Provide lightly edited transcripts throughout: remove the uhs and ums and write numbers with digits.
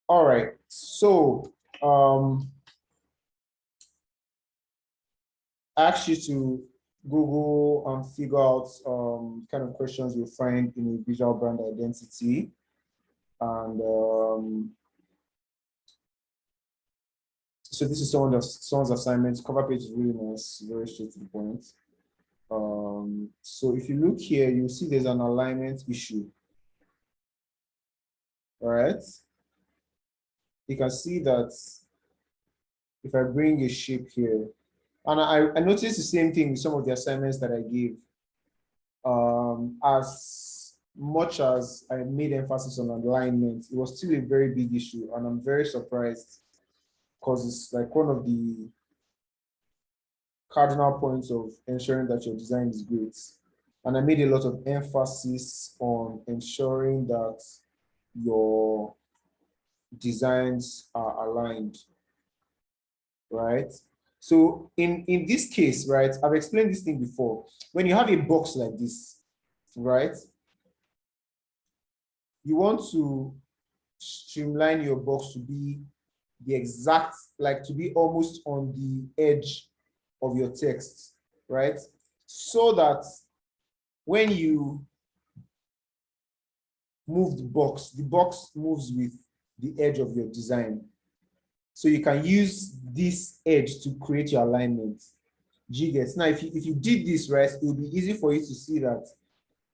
All right, so I asked you to Google and figure out kind of questions you'll find in a visual brand identity. And so this is someone's assignment. Cover page is really nice, very straight to the point. So if you look here, you'll see there's an alignment issue. All right. You can see that if I bring a shape here, and I noticed the same thing with some of the assignments that I gave. As much as I made emphasis on alignment, it was still a very big issue, and I'm very surprised because it's like one of the cardinal points of ensuring that your design is great. And I made a lot of emphasis on ensuring that your designs are aligned, right? So in this case, right, I've explained this thing before. When you have a box like this, right, you want to streamline your box to be the exact, like to be almost on the edge of your text, right? So that when you move the box moves with the edge of your design. So you can use this edge to create your alignment. Now, if you did this, right, it will be easy for you to see that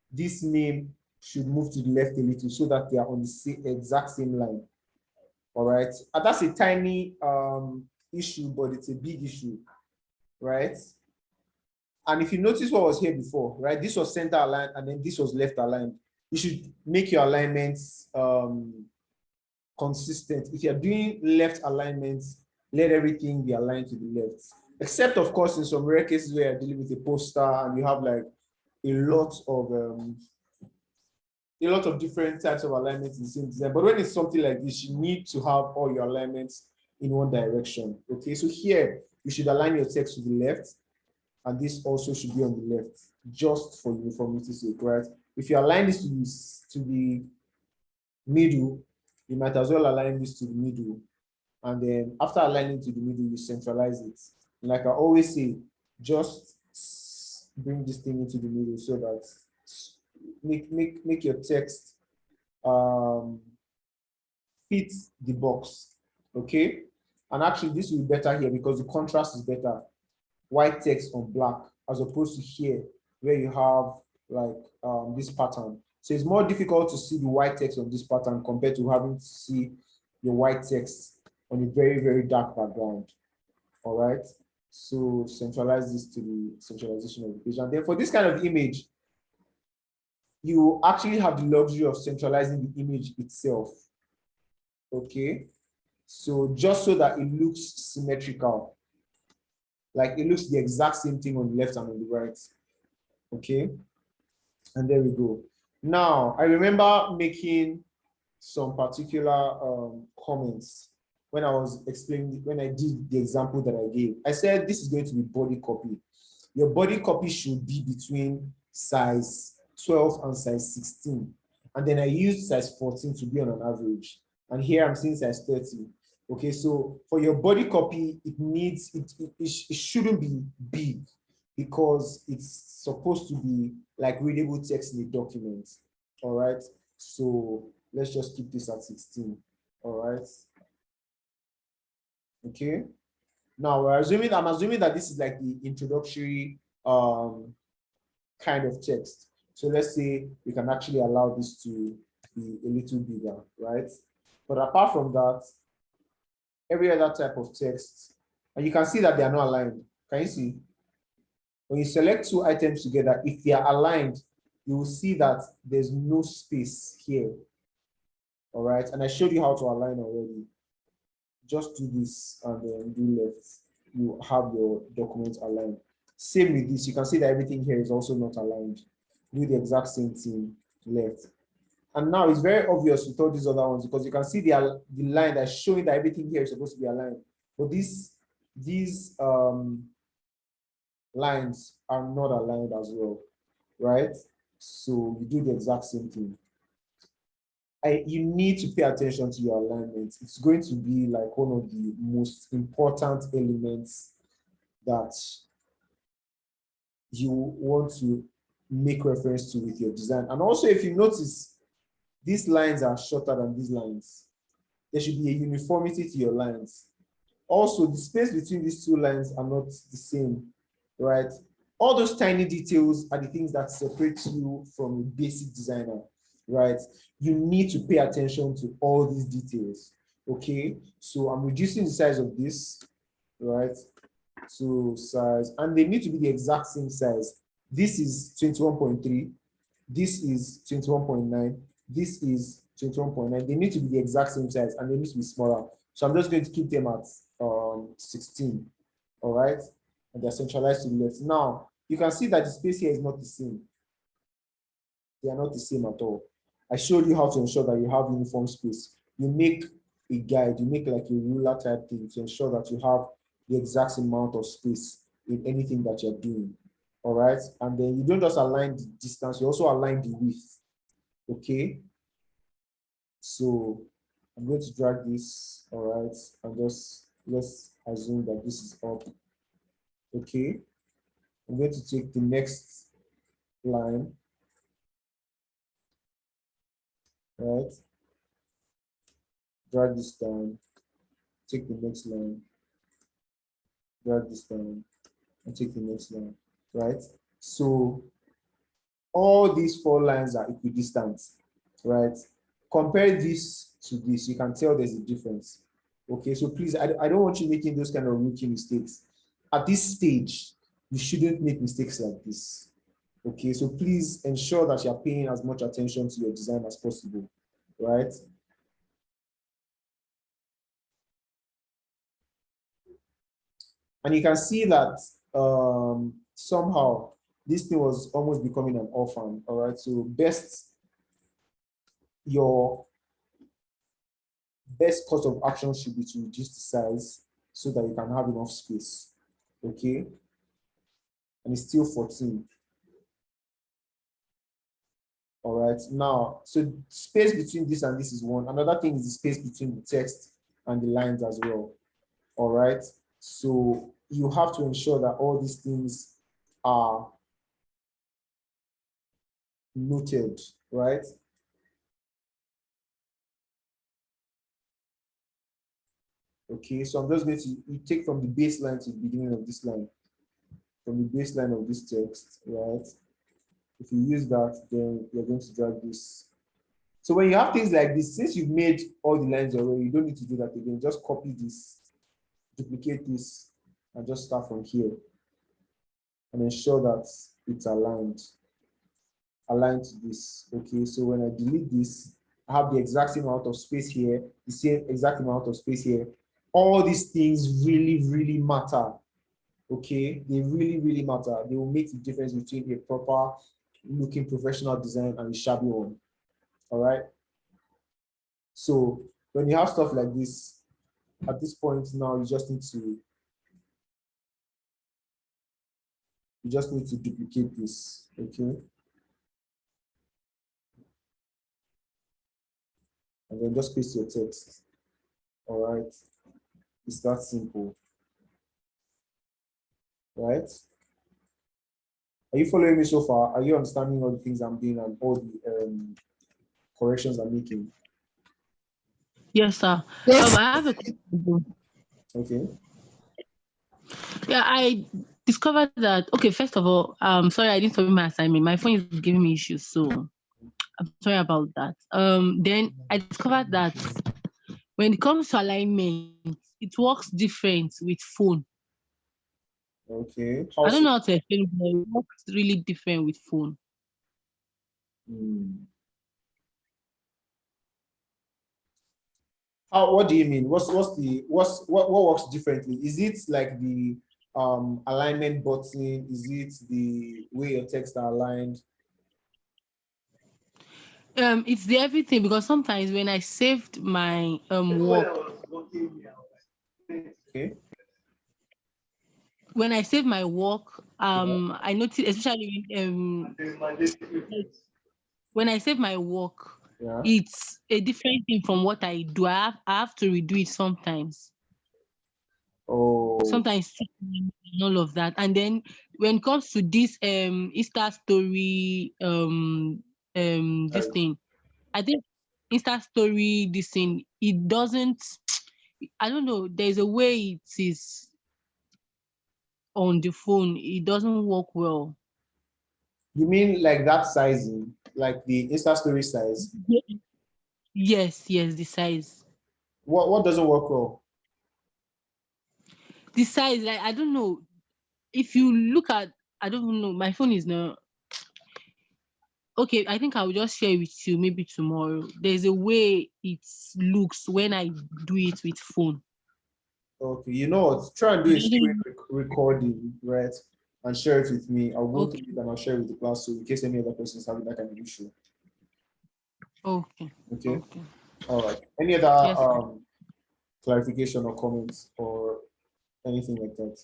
this name should move to the left a little so that they are on the exact same line. All right. And that's a tiny issue, but it's a big issue, right? And if you notice what was here before, right, this was center aligned and then this was left aligned. You should make your alignments consistent. If you're doing left alignments, let everything be aligned to the left. Except, of course, in some rare cases where you're dealing with a poster and you have like a lot of different types of alignments in the same design. But when it's something like this, you need to have all your alignments in one direction. Okay, so here you should align your text to the left, and this also should be on the left, just for uniformity's sake, right? If you align this to the middle, you might as well align this to the middle. And then after aligning to the middle, you centralize it. And like I always say, just bring this thing into the middle so that make your text fit the box. Okay. And actually, this will be better here because the contrast is better. White text on black, as opposed to here where you have like this pattern. So it's more difficult to see the white text on this pattern compared to having to see your white text on a very, very dark background. All right. So centralize this to the centralization of the page. And then for this kind of image, you actually have the luxury of centralizing the image itself. Okay. So just so that it looks symmetrical. Like it looks the exact same thing on the left and on the right. Okay. And there we go. Now, I remember making some particular comments when I was explaining, when I did the example that I gave. I said this is going to be body copy. Your body copy should be between size 12 and size 16. And then I used size 14 to be on an average. And here I'm seeing size 30. Okay, so for your body copy, it shouldn't be big because it's supposed to be like readable text in a document. All right, so let's just keep this at 16. All right. Okay. Now I'm assuming that this is like the introductory kind of text. So let's say we can actually allow this to be a little bigger, right? But apart from that, every other type of text, and you can see that they are not aligned. Can you see? When you select two items together, if they are aligned, you will see that there's no space here. All right, and I showed you how to align already. Just do this and then do left. You have your document aligned. Same with this, you can see that everything here is also not aligned. Do the exact same thing left. And now it's very obvious with all these other ones because you can see the line that's showing that everything here is supposed to be aligned. But these lines are not aligned as well, right? So you do the exact same thing. you need to pay attention to your alignment. It's going to be like one of the most important elements that you want to make reference to with your design. And also, if you notice, these lines are shorter than these lines. There should be a uniformity to your lines. Also, the space between these two lines are not the same, right? All those tiny details are the things that separate you from a basic designer, right? You need to pay attention to all these details, okay? So I'm reducing the size of this, right? To size, and they need to be the exact same size. This is 21.3, this is 21.9, this is 21.9. They need to be the exact same size and they need to be smaller. So I'm just going to keep them at 16, all right? And they're centralized to the left. Now, you can see that the space here is not the same. They are not the same at all. I showed you how to ensure that you have uniform space. You make a guide, you make like a ruler type thing to ensure that you have the exact amount of space in anything that you're doing, all right? And then you don't just align the distance, you also align the width, okay? So I'm going to drag this, all right? And just, let's assume that this is up, okay? I'm going to take the next line, right? Drag this down, take the next line, drag this down, and take the next line, right? So all these four lines are equidistant, right? Compare this to this, you can tell there's a difference. Okay, so please, I don't want you making those kind of rookie mistakes. At this stage, you shouldn't make mistakes like this. Okay, so please ensure that you're paying as much attention to your design as possible, right? And you can see that somehow this thing was almost becoming an orphan, all right? So your best course of action should be to reduce the size so that you can have enough space, okay? And it's still 14. All right, now, so space between this and this is 1. Another thing is the space between the text and the lines as well. All right, so you have to ensure that all these things are noted, right? Okay, so I'm just going to you take from the baseline to the beginning of this line, from the baseline of this text, right? If you use that, then you're going to drag this. So when you have things like this, since you've made all the lines already, you don't need to do that again. Just copy this, duplicate this, and just start from here and ensure that it's aligned to this. Okay, so when I delete this, I have the exact same amount of space here, the same exact amount of space here. All these things really, really matter. Okay, they really, really matter. They will make the difference between a proper looking professional design and a shabby one. All right. So when you have stuff like this, at this point now, you just need to duplicate this. Okay. And then just paste your text. All right. It's that simple. Right? Are you following me so far? Are you understanding all the things I'm doing and all the corrections I'm making? Yes, sir. Yes. I have a question. Okay. Yeah, I discovered that. Okay, first of all, sorry I didn't submit my assignment. My phone is giving me issues, so I'm sorry about that. Then I discovered that when it comes to alignment, it works different with phone. Okay. I How don't so? know how to explain it, but it works really different with phone. Hmm. What do you mean? What works differently? Is it like the alignment button? Is it the way your text are aligned? It's the everything because sometimes when I saved my work, Okay. when I save my work, Yeah. I noticed especially when I save my work, Yeah. it's a different thing from what I do. I have to redo it sometimes. Oh, Sometimes and all of that. And then when it comes to this Insta story this right. thing, I think Insta story this thing, it doesn't I don't know, there's a way it is on the phone, it doesn't work well. You mean like that sizing, like the Insta story size? Yes, yes, the size. What doesn't work well? The size, like I don't know. If you look at, I don't even know, my phone is not okay. I think I will just share with you maybe tomorrow. There's a way it looks when I do it with phone. Okay, you know what? Try and do It a screen doesn't recording, right? And share it with me. I'll go through okay, it and I'll share it with the class so in case any other person's having that kind of issue. okay, Okay. okay. All right. Any other Yes. clarification or comments or anything like that?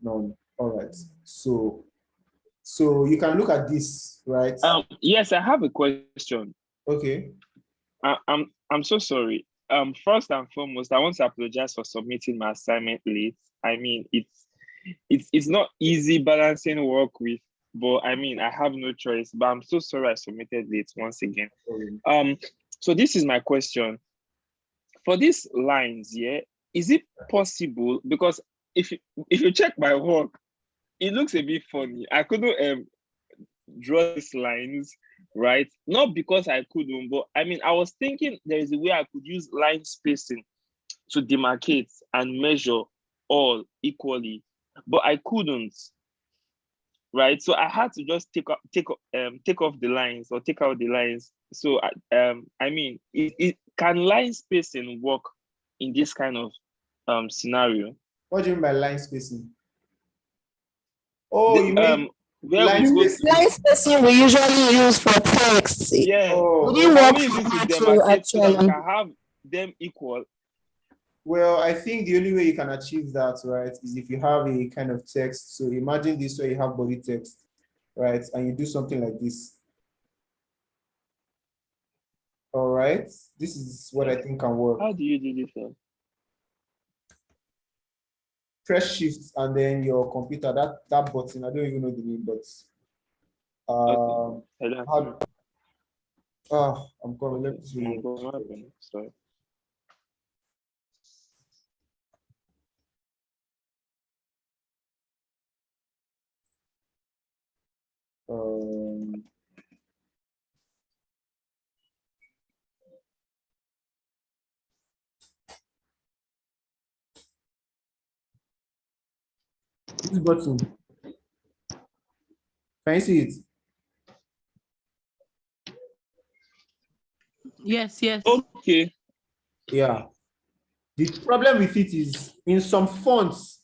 None. All right. So you can look at this, right? Yes, I have a question. Okay. I'm so sorry. First and foremost, I want to apologize for submitting my assignment late. I mean, it's not easy balancing work with, but I mean, I have no choice. But I'm so sorry I submitted late once again. Um, so this is my question. For these lines, yeah, is it possible? Because if you check my work, it looks a bit funny. I couldn't draw these lines, right? Not because I couldn't, but I mean, I was thinking there is a way I could use line spacing to demarcate and measure all equally, but I couldn't, right? So I had to just take off the lines or take out the lines. So I mean, can line spacing work in this kind of scenario? What do you mean by line spacing? Oh, The, you mean where line we go spacing? to Line spacing we usually use for text. yeah, Would Oh, it can work we use for it to that too, demarcate so that we actually? can have them equal? well, I think the only way you can achieve that, right, is if you have a kind of text. So imagine this where you have body text, right, and you do something like this. All right, this is what I think can work. How do you do this one? Press shift and then your computer, that button, I don't even know the name, but Okay. I how, I'm coming, let Okay. me show you. Sorry. Um, this button, can you see it? Yes, yes. Okay. Yeah. The problem with it is in some fonts.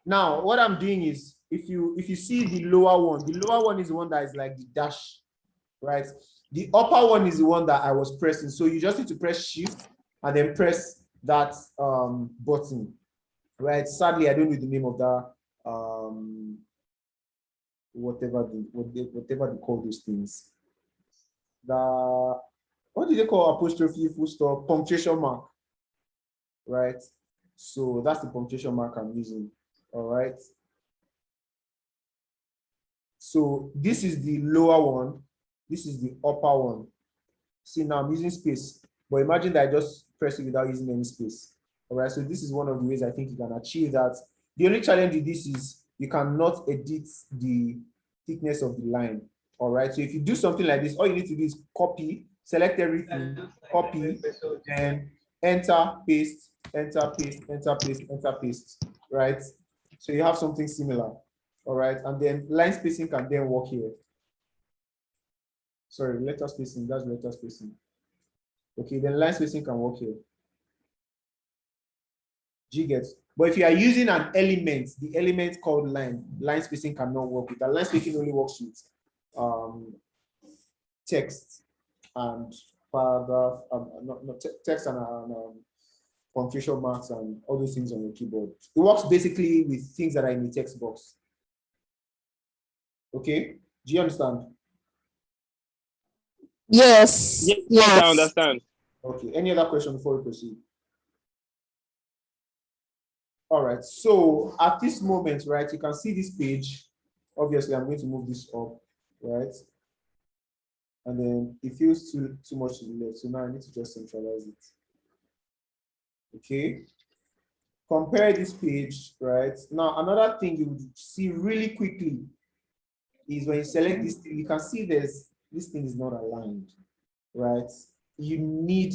Now, what I'm doing is if you see the lower one is the one that is like the dash, right? The upper one is the one that I was pressing. So you just need to press shift and then press that button, right? Sadly, I don't know the name of that whatever they call those things. The what do they call apostrophe, full stop, punctuation mark, right? So that's the punctuation mark I'm using. All right. So this is the lower one. This is the upper one. See, now I'm using space, but imagine that I just press it without using any space. All right. So this is one of the ways I think you can achieve that. The only challenge with this is you cannot edit the thickness of the line. All right. So if you do something like this, all you need to do is copy, select everything, copy, and enter, paste, enter, paste, enter, paste, enter, paste. Right. So you have something similar. All right. And then line spacing can then work here. Sorry, letter spacing, that's letter spacing. Okay, then line spacing can work here. G gets. But if you are using an element, the element called line spacing cannot work with that. Line spacing only works with text and paragraph, not text and punctuation marks and all those things on your keyboard. It works basically with things that are in the text box. Okay, do you understand? Yes. Yes, I Yes. understand. Okay. Any other question before we proceed? All right. So at this moment, right, you can see this page. Obviously, I'm going to move this up, right? And then it feels too much to the left. So now I need to just centralize it. Okay. Compare this page, right? Now, another thing you would see really quickly is when you select this thing, you can see this thing is not aligned, right? You need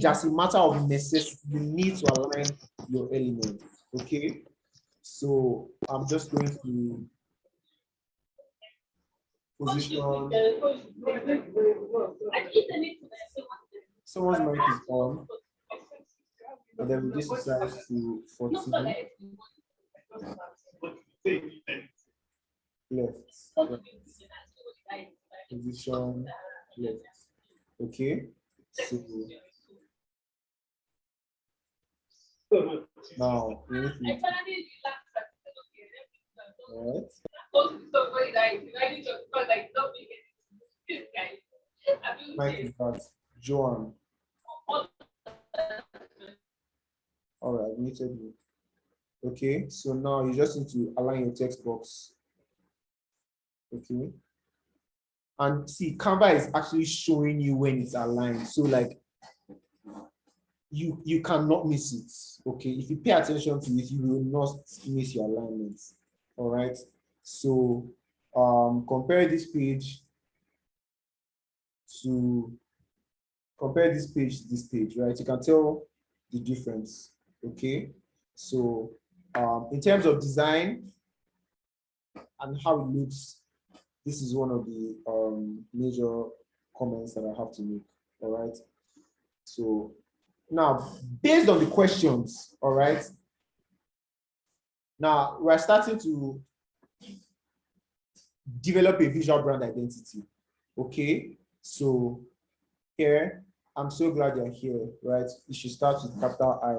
as a matter of necessity, you need to align your elements, okay? So I'm just going to position. Someone's mic is on, and then this is size to 14. Left, right, position, left. Okay, so now we need to, right? Mike is that Joan. All right, muted you. Okay, so now you just need to align your text box. Okay, and see, Canva is actually showing you when it's aligned. So like you cannot miss it. Okay, if you pay attention to it, you will not miss your alignments. All right. So compare this page to this page, right? You can tell the difference. Okay. So in terms of design and how it looks, this is one of the major comments that I have to make. All right. So now, based on the questions, all right. Now we're starting to develop a visual brand identity. Okay, so here, I'm so glad you're here, right? You should start with capital I.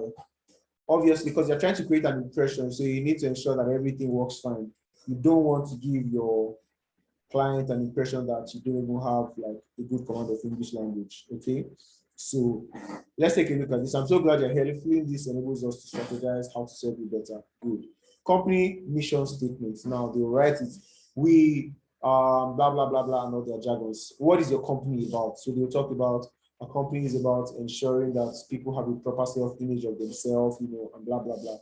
Obviously, because you're trying to create an impression, so you need to ensure that everything works fine. You don't want to give your client an impression that you don't even have like a good command of English language. Okay, so let's take a look at this. I'm so glad you're here. Filling this enables us to strategize how to serve you better. Good. Company mission statements. Now they'll write it. We blah blah blah blah and all their jargons. What is your company about? So they'll talk about a company is about ensuring that people have a proper self-image of themselves, you know, and blah blah blah.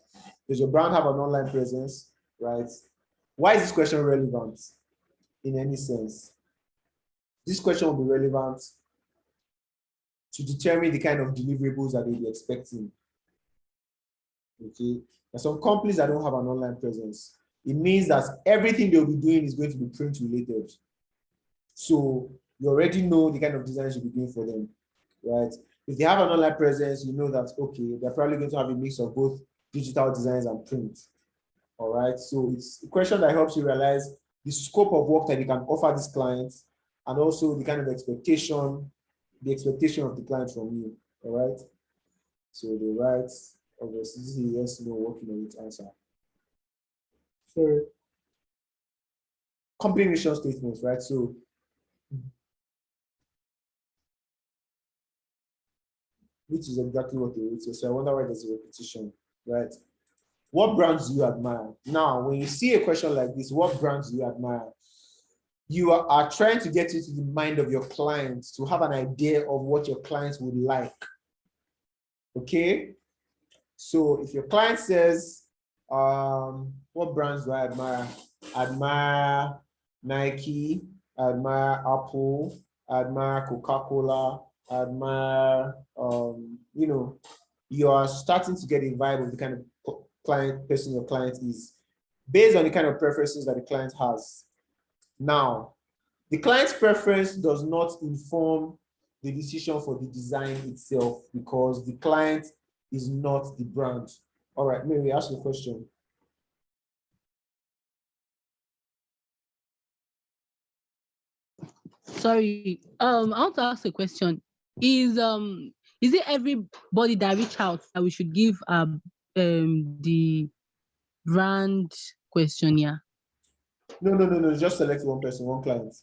Does your brand have an online presence? Right? Why is this question relevant in any sense? This question will be relevant to determine the kind of deliverables that they'll be expecting. Okay, there's some companies that don't have an online presence. It means that everything they'll be doing is going to be print related. So you already know the kind of designs you'll be doing for them, right? If they have an online presence, you know that, okay, they're probably going to have a mix of both digital designs and print. All right, so it's a question that helps you realize the scope of work that you can offer these clients and also the kind of expectation of the client from you. All right, so they write, obviously, this is yes, no, working on its answer. So, company mission statements, right? So, which is exactly what they wrote. So I wonder why there's a repetition, right? What brands do you admire? Now, when you see a question like this, what brands do you admire? You are trying to get into the mind of your clients to have an idea of what your clients would like. Okay? So if your client says, what brands do I admire? I admire Nike, I admire Apple, I admire Coca-Cola, I admire, you know, you are starting to get a vibe of the kind of person your client is based on the kind of preferences that the client has. Now, the client's preference does not inform the decision for the design itself because the client is not the brand. All right, Mary, ask the question. Sorry, I want to ask a question. Is it everybody that reach out that we should give the brand questionnaire? No. Just select one person, one client.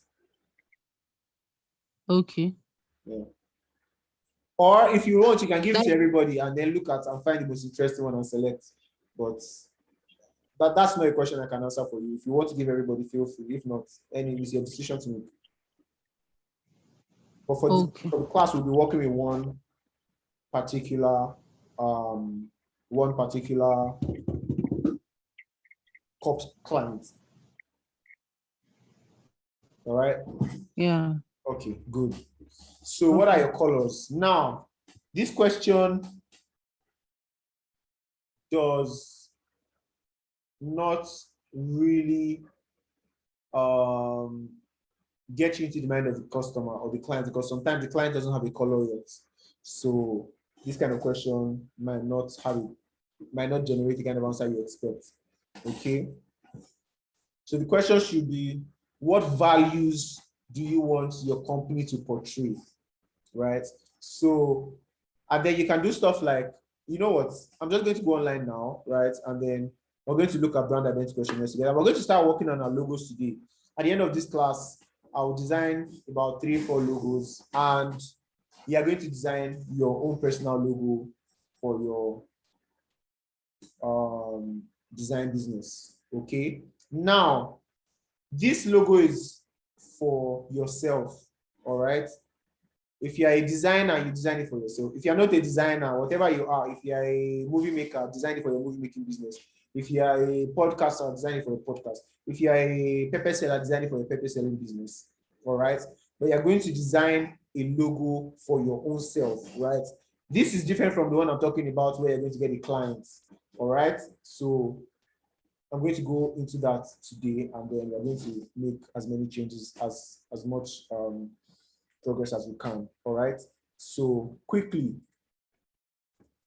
Okay. Yeah. Or if you want, you can give it That, to everybody and then look at and find the most interesting one and select. But that's not a question I can answer for you. If you want to give everybody, feel free. If not, any it's your decision to make. But for okay. the class, we'll be working with particular one particular client. All right. Yeah. Okay, good. So what are Okay. your colors? Now, this question does not really get you into the mind of the customer or the client, because sometimes the client doesn't have a color yet. So this kind of question might not generate the kind of answer you expect. Okay. So the question should be, what values do you want your company to portray? Right? So, and then you can do stuff like, you know what, I'm just going to go online now, right? And then we're going to look at brand identity questionnaires together. We're going to start working on our logos today. At the end of this class, I'll design about 3 or 4 logos, and you are going to design your own personal logo for your design business. Okay. Now, this logo is for yourself. All right. If you are a designer, you design it for yourself. If you're not a designer, whatever you are, if you are a movie maker, design it for your movie making business. If you are a podcaster, design it for your podcast. If you are a pepper seller, design it for your pepper selling business. All right. But you're going to design a logo for your own self, right? This is different from the one I'm talking about where you're going to get a client. All right. So I'm going to go into that today, and then we're going to make as many changes, as much progress as we can. All right. So quickly,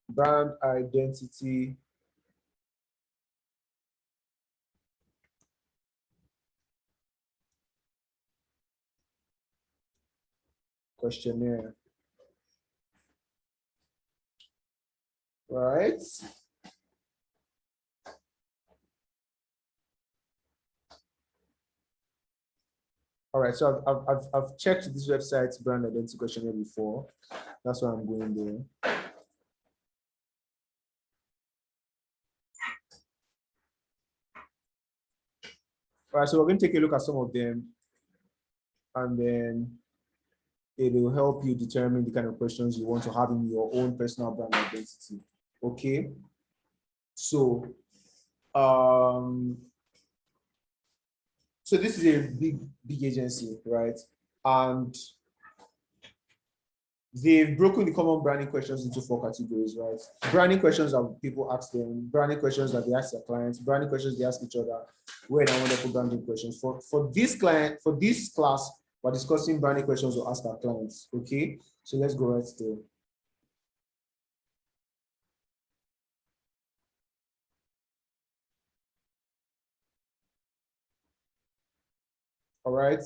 brand identity questionnaire. All right. All right. So I've checked this website's brand identity questionnaire before. That's why I'm going there. All right. So we're going to take a look at some of them, and then it will help you determine the kind of questions you want to have in your own personal brand identity. Okay. So, so this is a big agency, right? And they've broken the common branding questions into 4 categories, right? Branding questions that people ask them, branding questions that they ask their clients, branding questions they ask each other, where I wonderful branding questions. For this class, we're discussing branding questions we'll ask our clients. Okay, so let's go right there. All right.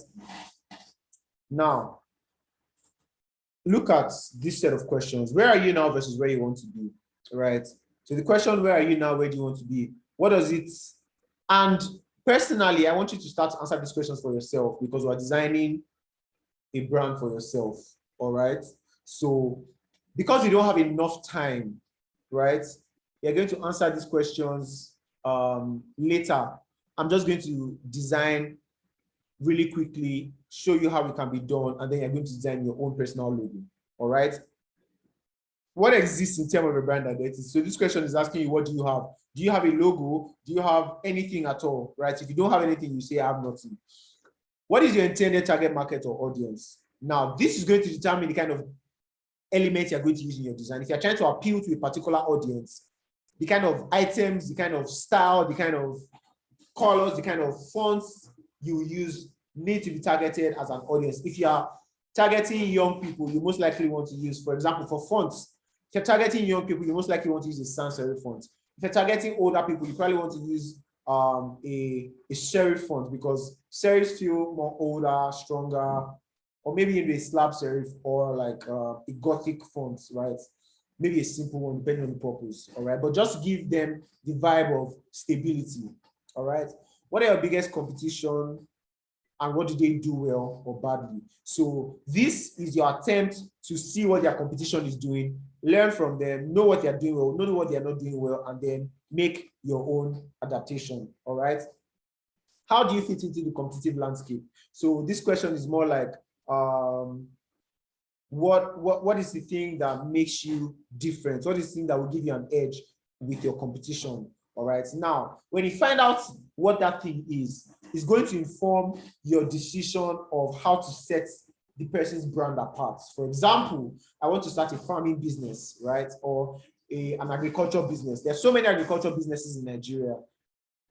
Now, look at this set of questions. Where are you now versus where you want to be, right? So the question, where are you now, where do you want to be? What does it, and personally, I want you to start to answer these questions for yourself, because we're designing a brand for yourself, all right? So because you don't have enough time, right? You're going to answer these questions later. I'm just going to design really quickly, show you how it can be done, and then you're going to design your own personal logo. All right. What exists in terms of a brand identity? So this question is asking you, what do you have? Do you have a logo? Do you have anything at all? Right? If you don't have anything, you say I have nothing. What is your intended target market or audience? Now, this is going to determine the kind of elements you're going to use in your design. If you're trying to appeal to a particular audience, the kind of items, the kind of style, the kind of colors, the kind of fonts you use need to be targeted as an audience. If you are targeting young people, you most likely want to use, for example, for fonts, if you're targeting young people, you most likely want to use a sans serif font. If you're targeting older people, you probably want to use a serif font, because serifs feel more older, stronger, or maybe even a slab serif, or like a gothic font, right? Maybe a simple one, depending on the purpose, all right? But just give them the vibe of stability, all right? What are your biggest competition and what do they do well or badly. So this is your attempt to see what their competition is doing, learn from them, know what they're doing well, know what they're not doing well, and then make your own adaptation. All right. How do you fit into the competitive landscape? So this question is more like, what is the thing that makes you different? What is the thing that will give you an edge with your competition? All right. Now, when you find out what that thing is, it's going to inform your decision of how to set the person's brand apart. For example, I want to start a farming business, right? Or an agricultural business. There's so many agricultural businesses in Nigeria.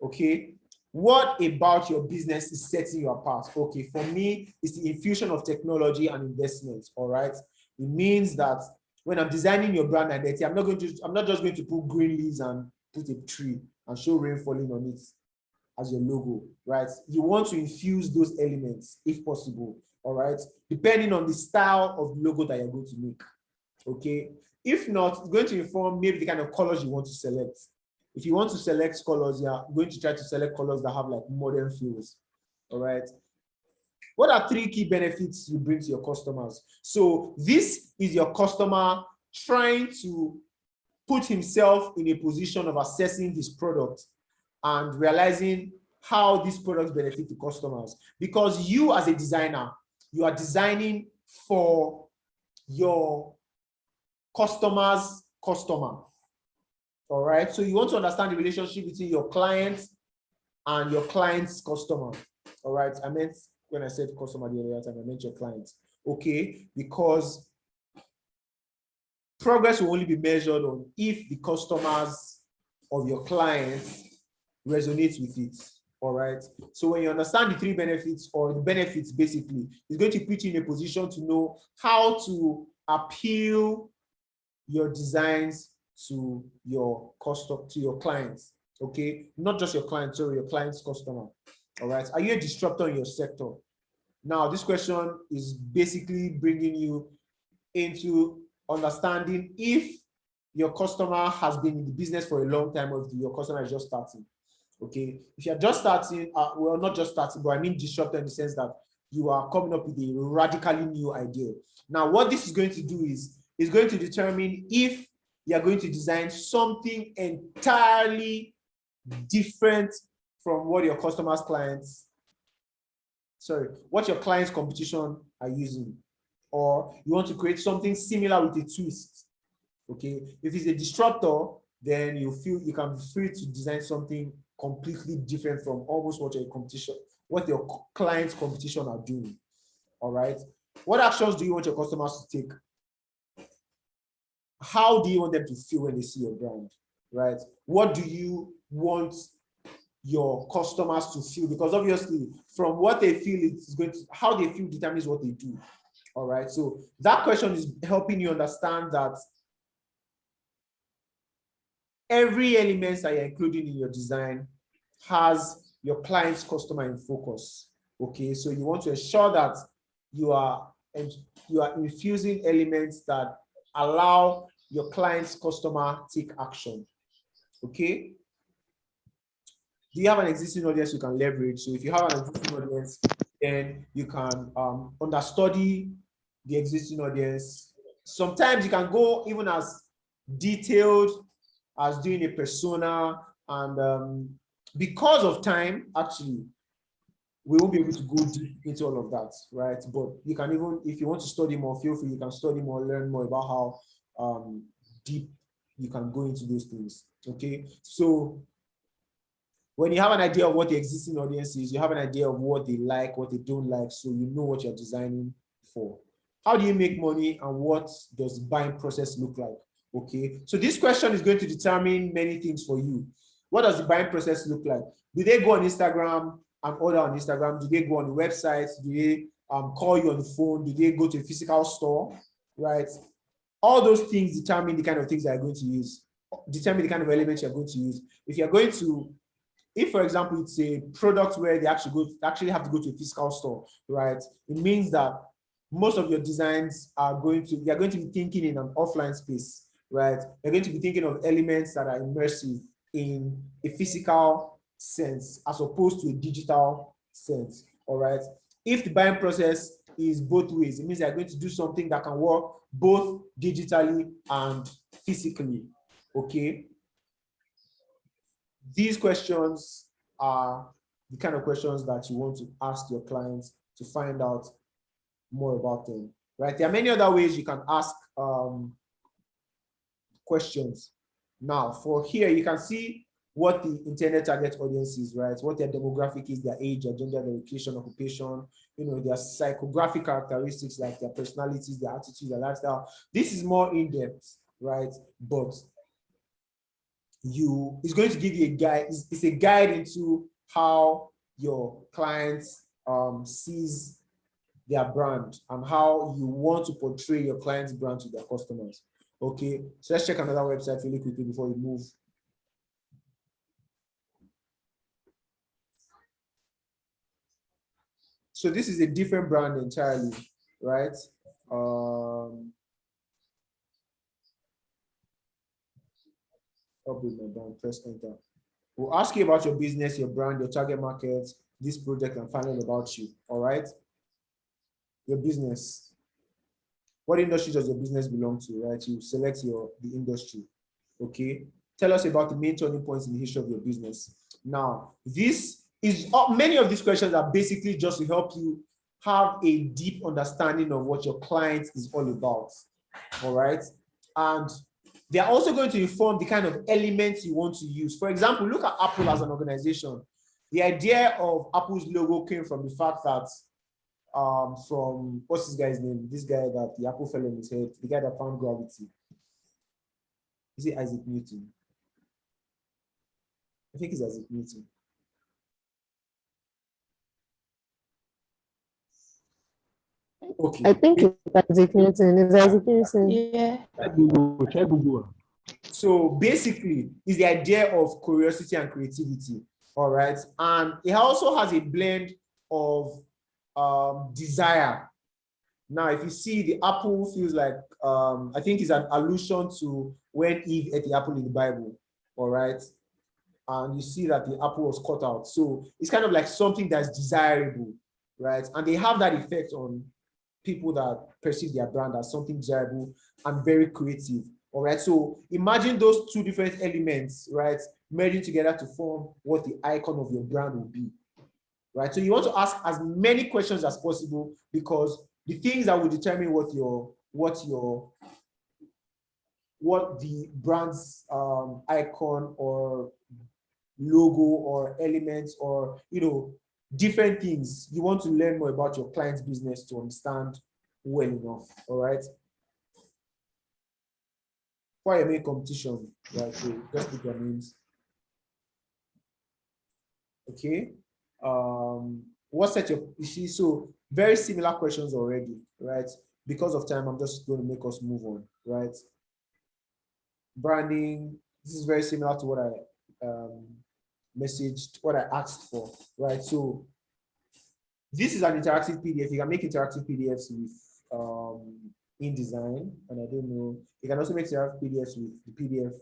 Okay. What about your business is setting you apart? Okay, for me, it's the infusion of technology and investment. All right. It means that when I'm designing your brand identity, I'm not just going to put green leaves and put a tree and show rain falling on it as your logo, right? You want to infuse those elements if possible, all right? Depending on the style of the logo that you're going to make, okay? If not, it's going to inform maybe the kind of colors you want to select. If you want to select colors, you're going to try to select colors that have like modern feels, all right? What are 3 key benefits you bring to your customers? So this is your customer trying to put himself in a position of assessing his product and realizing how these products benefit the customers. Because you as a designer, you are designing for your customer's customer. All right. So you want to understand the relationship between your client and your client's customer. All right. I meant when I said customer the other time, I meant your client. Okay. Because progress will only be measured on if the customers of your clients resonate with it. All right. So when you understand the 3 benefits, or the benefits basically, it's going to put you in a position to know how to appeal your designs to your clients. Okay, not just your clients, sorry, your client's customer. All right. Are you a disruptor in your sector? Now, this question is basically bringing you into understanding if your customer has been in the business for a long time or if your customer is just starting. Okay, if you're just starting, well, not just starting, but I mean disruptor in the sense that you are coming up with a radically new idea. Now, what this is going to do is going to determine if you're going to design something entirely different from what your customers' clients, what your clients' competition are using, or you want to create something similar with a twist. Okay, if it's a disruptor, then you feel you can be free to design something completely different from almost what your client's competition are doing. All right. What actions do you want your customers to take? How do you want them to feel when they see your brand? Right. What do you want your customers to feel? Because obviously, from what they feel, how they feel determines what they do. All right. So that question is helping you understand that every element that you're including in your design has your client's customer in focus. Okay, so you want to ensure that you are infusing elements that allow your client's customer take action. Okay. Do you have an existing audience you can leverage? So if you have an existing audience, then you can understudy the existing audience. Sometimes you can go even as detailed as doing a persona, and because of time, actually, we won't be able to go deep into all of that, right? But you can even, if you want to study more, feel free, you can study more, learn more about how deep you can go into those things, okay? So when you have an idea of what the existing audience is, you have an idea of what they like, what they don't like, so you know what you're designing for. How do you make money, and what does the buying process look like? Okay, so this question is going to determine many things for you. What does the buying process look like? Do they go on Instagram and order on Instagram? Do they go on the website? Do they call you on the phone? Do they go to a physical store? Right? All those things determine the kind of things that you're going to use, determine the kind of elements you're going to use. If, for example, it's a product where they actually have to go to a physical store, right? It means that most of your designs you're going to be thinking in an offline space, right? You're going to be thinking of elements that are immersive in a physical sense as opposed to a digital sense. all right? If the buying process is both ways, it means they're going to do something that can work both digitally and physically, okay? These questions are the kind of questions that you want to ask your clients to find out more about them, right? There are many other ways you can ask questions. Now, for here, you can see what the intended target audience is, right? What their demographic is, their age, their gender, their location, occupation, their psychographic characteristics like their personalities, their attitude, their lifestyle. This is more in-depth, right? But it's going to give you a guide. It's a guide into how your clients sees their brand and how you want to portray your client's brand to their customers. Okay, so let's check another website really quickly before we move. So this is a different brand entirely, right? Help with my brand, press enter. We'll ask you about your business, your brand, your target market, this project, and finally about you, all right? Your business. What industry does your business belong to, right? You select the industry, okay? Tell us about the main turning points in the history of your business. Now, many of these questions are basically just to help you have a deep understanding of what your client is all about, all right? And they're also going to inform the kind of elements you want to use. For example, look at Apple as an organization. The idea of Apple's logo came from the fact that from, what's this guy's name? This guy that the apple fell on his head, the guy that found gravity. Is it Isaac Newton? I think it's Isaac Newton. Okay. I think it's Isaac Newton. It's Isaac Newton. Yeah. Check Google. So basically, it's the idea of curiosity and creativity, all right? And it also has a blend of desire. Now, if you see the apple feels like, I think it's an allusion to when Eve ate the apple in the Bible, all right? And you see that the apple was cut out. So it's kind of like something that's desirable, right? And they have that effect on people that perceive their brand as something desirable and very creative, all right? So imagine those two different elements, right, merging together to form what the icon of your brand will be, right? So you want to ask as many questions as possible because the things that will determine what the brand's icon or logo or elements or different things. You want to learn more about your client's business to understand well enough. All right. For your main competition, right? So just put your names. Okay. What set your, you see, so very similar questions already, right? Because of time, I'm just going to make us move on, right? Branding, this is very similar to what I messaged, what I asked for, right? So this is an interactive PDF. You can make interactive PDFs with InDesign, and I don't know, you can also make interactive PDFs with the PDF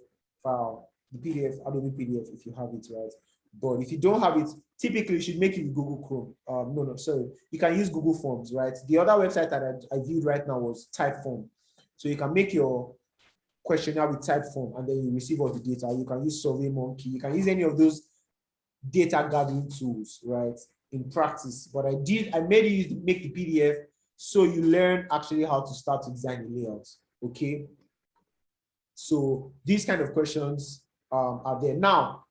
file, the PDF, Adobe PDF if you have it, right? But if you don't have it, typically you should make it with Google Chrome. Sorry. You can use Google Forms, right? The other website that I viewed right now was Typeform. So you can make your questionnaire with Typeform and then you receive all the data. You can use SurveyMonkey. You can use any of those data gathering tools, right? In practice. But I made you make the PDF so you learn actually how to start to design the layouts, okay? So these kind of questions are there. Now,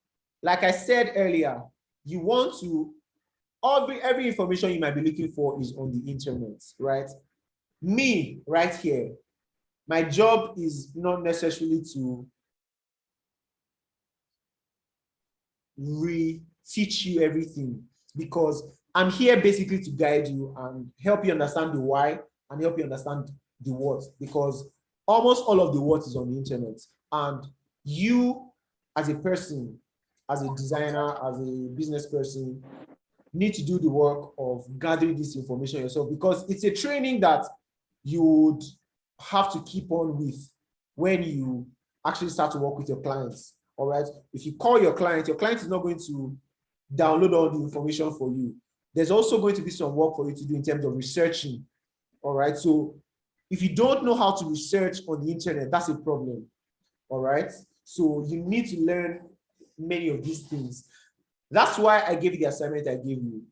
like I said earlier, you want to, every information you might be looking for is on the internet, right? Me, right here, my job is not necessarily to re-teach you everything because I'm here basically to guide you and help you understand the why and help you understand the what, because almost all of the what is on the internet. And you as a person, as a designer, as a business person, need to do the work of gathering this information yourself because it's a training that you would have to keep on with when you actually start to work with your clients, all right? If you call your client is not going to download all the information for you. there's also going to be some work for you to do in terms of researching. All right. So if you don't know how to research on the internet, that's a problem. All right. So you need to learn many of these things. That's why I gave you the assignment I gave you,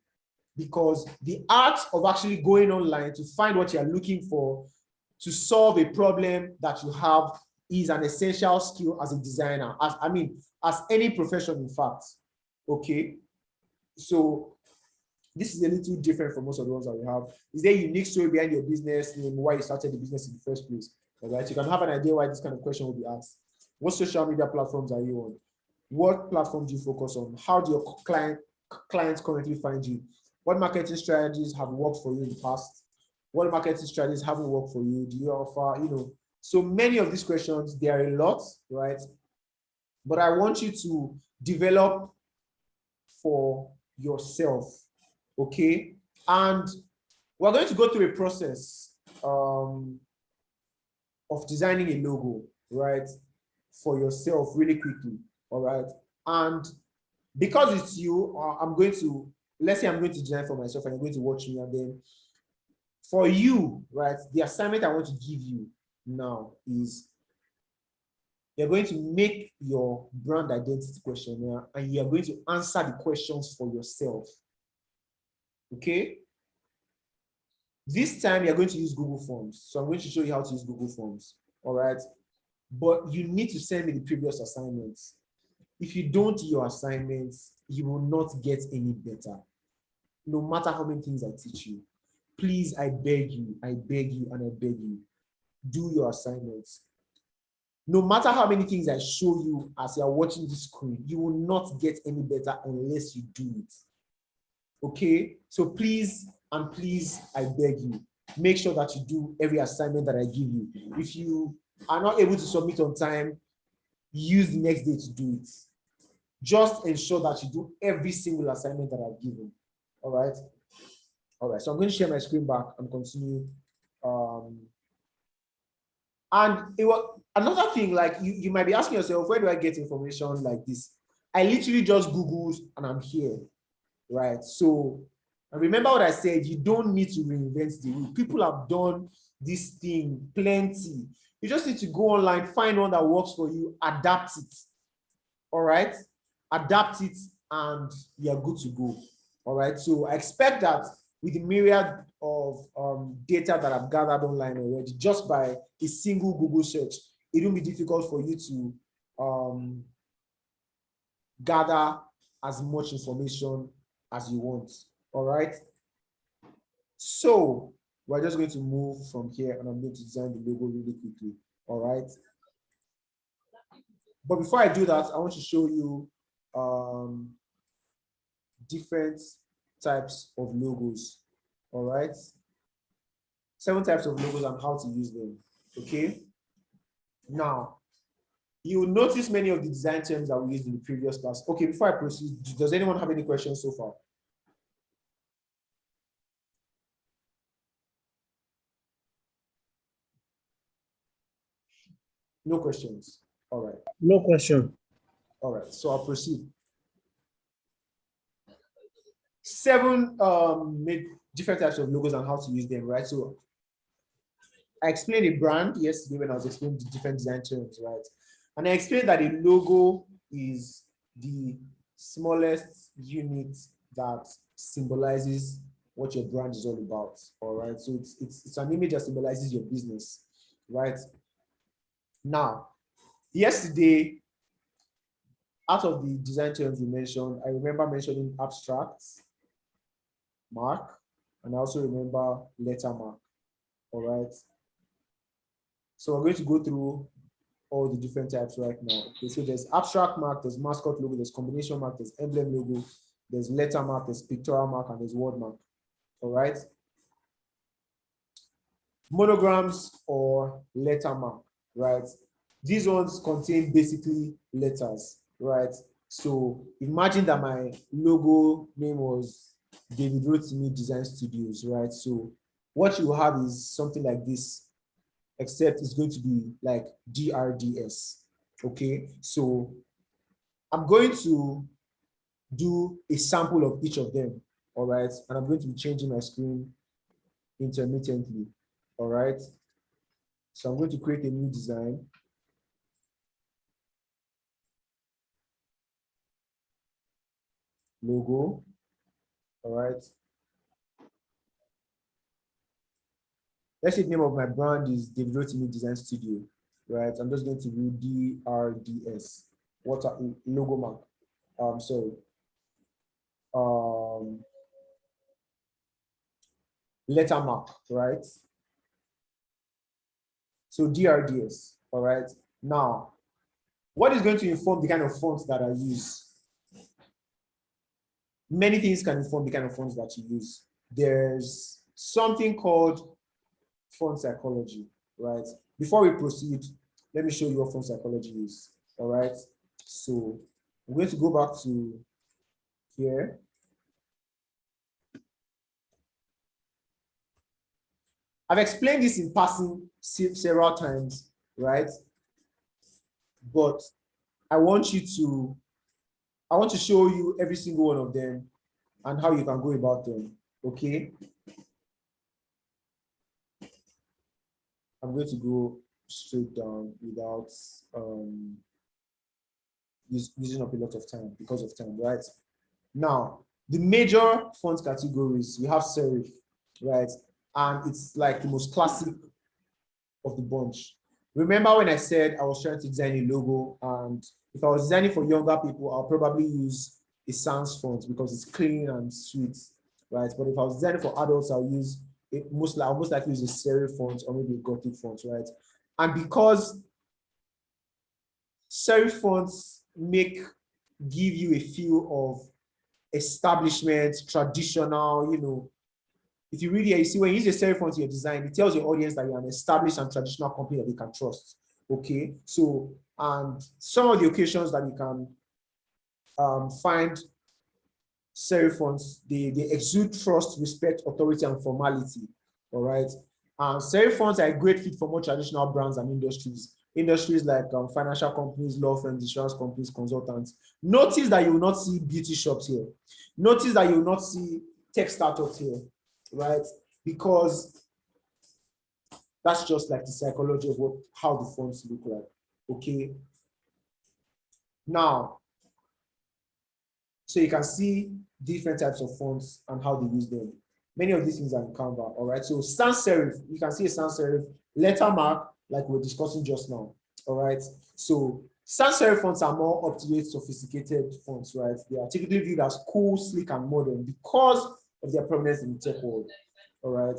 because the art of actually going online to find what you're looking for to solve a problem that you have is an essential skill as a designer, as any profession, in fact. Okay. So this is a little different from most of the ones that we have. Is there a unique story behind your business, why you started the business in the first place? All right. You can have an idea why this kind of question will be asked. What social media platforms are you on? What platform do you focus on? How do your clients currently find you? What marketing strategies have worked for you in the past? What marketing strategies haven't worked for you? Do you offer, so many of these questions, there are a lot, right? But I want you to develop for yourself, okay? And we're going to go through a process of designing a logo, right? For yourself really quickly, all right? And because it's you, let's say I'm going to design for myself and you're going to watch me, and then for you, right, the assignment I want to give you now is you're going to make your brand identity questionnaire and you're going to answer the questions for yourself, okay? This time you're going to use Google Forms. So I'm going to show you how to use Google Forms, all right? But you need to send me the previous assignments. If you don't do your assignments, you will not get any better, no matter how many things I teach you. Please, I beg you, and I beg you, do your assignments. No matter how many things I show you as you're watching this screen, you will not get any better unless you do it. Okay? So please, and please, I beg you, make sure that you do every assignment that I give you. If you are not able to submit on time, use the next day to do it. Just ensure that you do every single assignment that I've given. All right? All right, so I'm going to share my screen back and continue. And it was another thing, like you might be asking yourself, where do I get information like this? I literally just Googled and I'm here, right? So, and remember what I said, you don't need to reinvent the wheel. People have done this thing plenty. You just need to go online, find one that works for you, adapt it. All right? Adapt it and you're good to go. All right? So I expect that with the myriad of data that I've gathered online already, just by a single Google search, it won't be difficult for you to gather as much information as you want. All right? So we're just going to move from here and I'm going to design the logo really quickly. All right? But before I do that, I want to show you different types of logos. All right? 7 types of logos and how to use them. Okay? Now, you will notice many of the design terms that we used in the previous class. Okay, before I proceed, does anyone have any questions so far? No questions. All right. No question. All right, so I'll proceed. 7 different types of logos and how to use them, right? So I explained a brand yesterday when I was explaining the different design terms, right? And I explained that a logo is the smallest unit that symbolizes what your brand is all about, all right? So it's an image that symbolizes your business, right? Now, yesterday, out of the design terms we mentioned, I remember mentioning abstract, mark, and I also remember letter mark, all right? So we're going to go through all the different types right now. Okay, so there's abstract mark, there's mascot logo, there's combination mark, there's emblem logo, there's letter mark, there's pictorial mark, and there's word mark, all right? Monograms or letter mark, right? These ones contain basically letters, right? So imagine that my logo name was David Rotimi Design Studios, right? So what you have is something like this, except it's going to be like DRDS, okay? So I'm going to do a sample of each of them, all right? And I'm going to be changing my screen intermittently, all right? So I'm going to create a new design. Logo, all right? Let's say the name of my brand is David Rotimi Design Studio, right? I'm just going to do DRDS, what a logo mark. Sorry. Letter mark, right? So DRDS, all right? Now, what is going to inform the kind of fonts that I use? Many things can inform the kind of fonts that you use. There's something called font psychology, right? Before we proceed, let me show you what font psychology is, all right? So I'm going to go back to here. I've explained this in passing several times, right? But I want to show you every single one of them and how you can go about them, okay? I'm going to go straight down without using up a lot of time because of time, right? Now, the major font categories, we have serif, right? And it's like the most classic of the bunch. Remember when I said I was trying to design a logo, and if I was designing for younger people, I'll probably use a sans font because it's clean and sweet, right? But if I was designing for adults, I'll use I'll most likely use a serif font or maybe a Gothic font, right? And because serif fonts give you a feel of establishment, traditional, you know. If you read here, you see when you use a serif font in your design, it tells your audience that you're an established and traditional company that they can trust. Okay, so and some of the occasions that you can find serif fonts, they exude trust, respect, authority, and formality. All right, and serif fonts are a great fit for more traditional brands and industries. Industries like financial companies, law firms, insurance companies, consultants. Notice that you will not see beauty shops here. Notice that you will not see tech startups here, right? Because that's just like the psychology of how the fonts look like, okay? Now, so you can see different types of fonts and how they use them. Many of these things are in Canva, all right? So sans serif, you can see a sans serif letter mark like we were discussing just now, all right? So sans serif fonts are more up-to-date, sophisticated fonts, right? They are typically viewed as cool, sleek, and modern because of their prominence in the tech world, all right?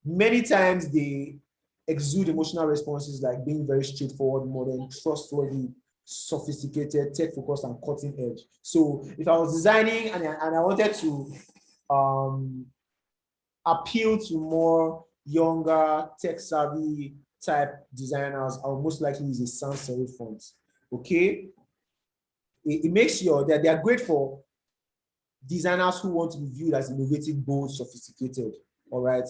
Many times they exude emotional responses like being very straightforward, modern, trustworthy, sophisticated, tech-focused, and cutting edge. So if I was designing and I wanted to appeal to more younger, tech-savvy type designers, I would most likely use a sans serif font. Okay, it makes sure that they are great for designers who want to be viewed as innovative, bold, sophisticated. All right,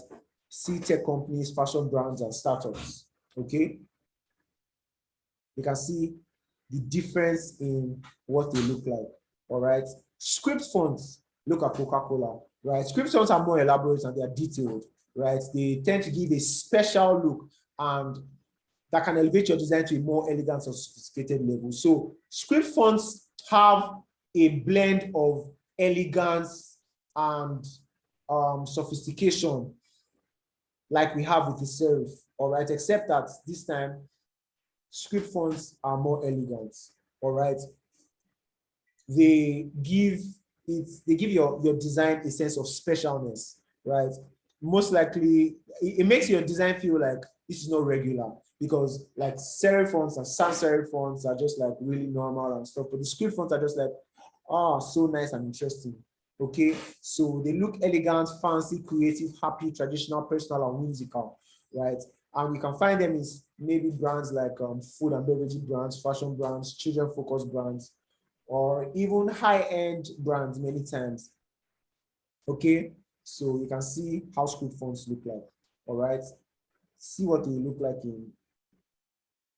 see tech companies, fashion brands, and startups. Okay, you can see the difference in what they look like. All right, script fonts. Look at Coca-Cola. Right, script fonts are more elaborate and they are detailed. Right, they tend to give a special look and that can elevate your design to a more elegant or sophisticated level. So script fonts have a blend of elegance and sophistication like we have with the serif, all right, except that this time script fonts are more elegant, all right. They give your design a sense of specialness, right? Most likely, it makes your design feel like this is not regular because like serif fonts and sans serif fonts are just like really normal and stuff, but the script fonts are just like, oh, so nice and interesting. Okay, so they look elegant, fancy, creative, happy, traditional, personal, and whimsical, right? And you can find them in maybe brands like food and beverage brands, fashion brands, children-focused brands, or even high-end brands many times. Okay, so you can see how script fonts look like. All right, see what they look like in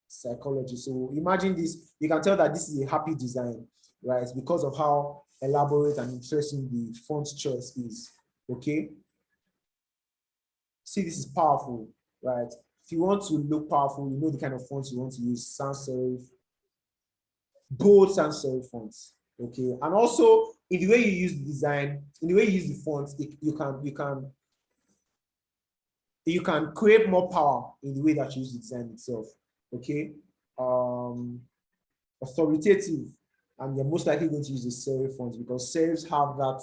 psychology. So imagine this, you can tell that this is a happy design, right? Because of how elaborate and interesting the font choice is. Okay. See, this is powerful, right? If you want to look powerful, you know the kind of fonts you want to use: sans serif, bold sans serif fonts. Okay, and also in the way you use the design, in the way you use the fonts, you can create more power in the way that you use the design itself. Okay, authoritative, and you're most likely going to use the serif fonts because serifs have that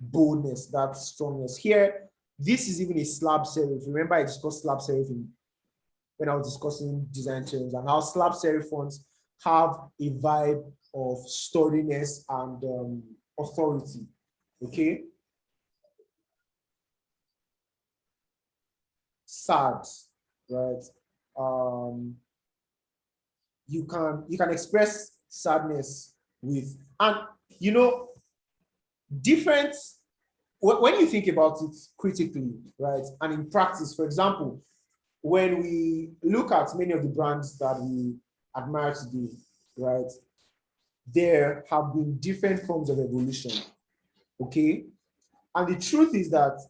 boldness, that strongness. Here, this is even a slab serif. Remember, I discussed slab serif when I was discussing design terms, and how slab serif fonts have a vibe of sturdiness and authority. Okay. Sad, right? You can express sadness with, and you know, different, when you think about it critically, right, and in practice. For example, when we look at many of the brands that we admire today, right, there have been different forms of evolution. Okay, and the truth is that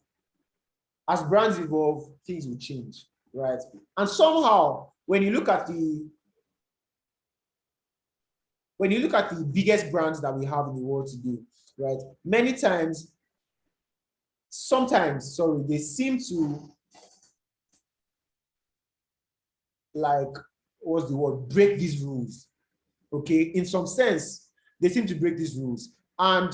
as brands evolve, things will change, right? And somehow, when you look at the biggest brands that we have in the world today, right, many times, sometimes, sorry, they seem to, like, what's the word, break these rules. Okay, in some sense, they seem to break these rules. And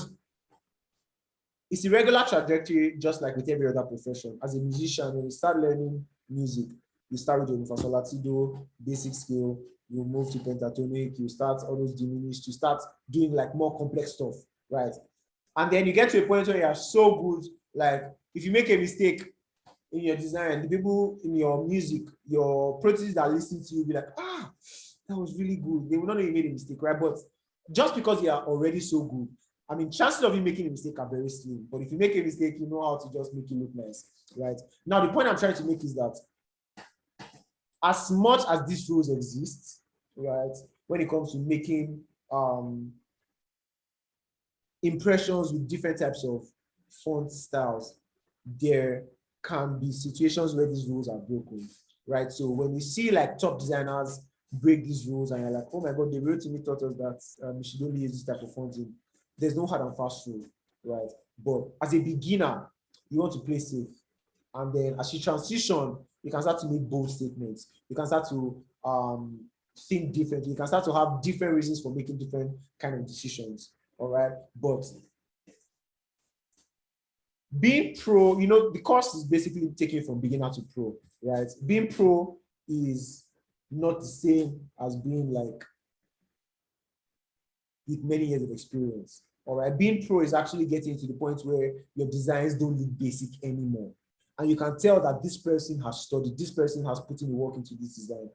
it's a regular trajectory, just like with every other profession. As a musician, when you start learning music, you start with your fa latido, basic scale, you move to pentatonic, you start all those diminished, you start doing like more complex stuff, right? And then you get to a point where you are so good, like if you make a mistake in your design, the people in your music, your proteins that listen to you will be like, ah, that was really good. They will not know you made a mistake, right? But just because you are already so good, I mean, chances of you making a mistake are very slim. But if you make a mistake, you know how to just make it look nice, right? Now, the point I'm trying to make is that as much as these rules exist, right, when it comes to making impressions with different types of font styles, there can be situations where these rules are broken, right? So when you see like top designers break these rules and you're like, oh my God, they wrote to me, taught us that you should only use this type of fonting. There's no hard and fast rule, right? But as a beginner, you want to play safe. And then as you transition, you can start to make bold statements. You can start to think differently. You can start to have different reasons for making different kind of decisions, all right? But being pro, you know, the course is basically taken from beginner to pro, right? Being pro is not the same as being like with many years of experience. All right, being pro is actually getting to the point where your designs don't look basic anymore. And you can tell that this person has studied, this person has put in the work into this design.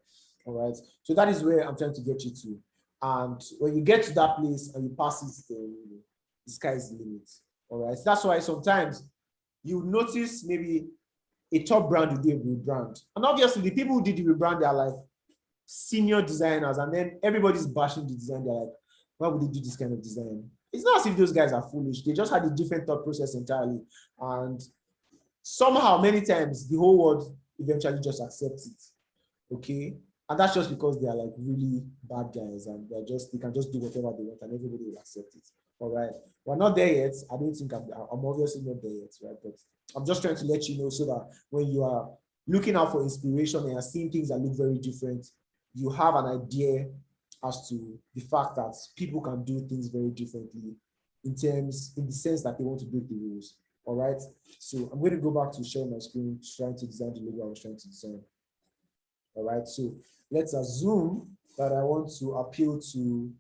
All right, so that is where I'm trying to get you to. And when you get to that place and you pass it, then the sky is the limit. All right, so that's why sometimes you notice maybe a top brand will do a rebrand. And obviously, the people who did the rebrand, they are like senior designers, and then everybody's bashing the design. They're like, why would they do this kind of design? It's not as if those guys are foolish. They just had a different thought process entirely. And somehow, many times, the whole world eventually just accepts it. Okay? And that's just because they are like really bad guys and they can just do whatever they want and everybody will accept it. All right. We're not there yet. I don't think I'm obviously not there yet, right? But I'm just trying to let you know so that when you are looking out for inspiration and you're seeing things that look very different, you have an idea as to the fact that people can do things very differently in the sense that they want to break the rules. All right. So I'm going to go back to sharing my screen, trying to design the logo I was trying to design. All right. So let's assume that I want to appeal to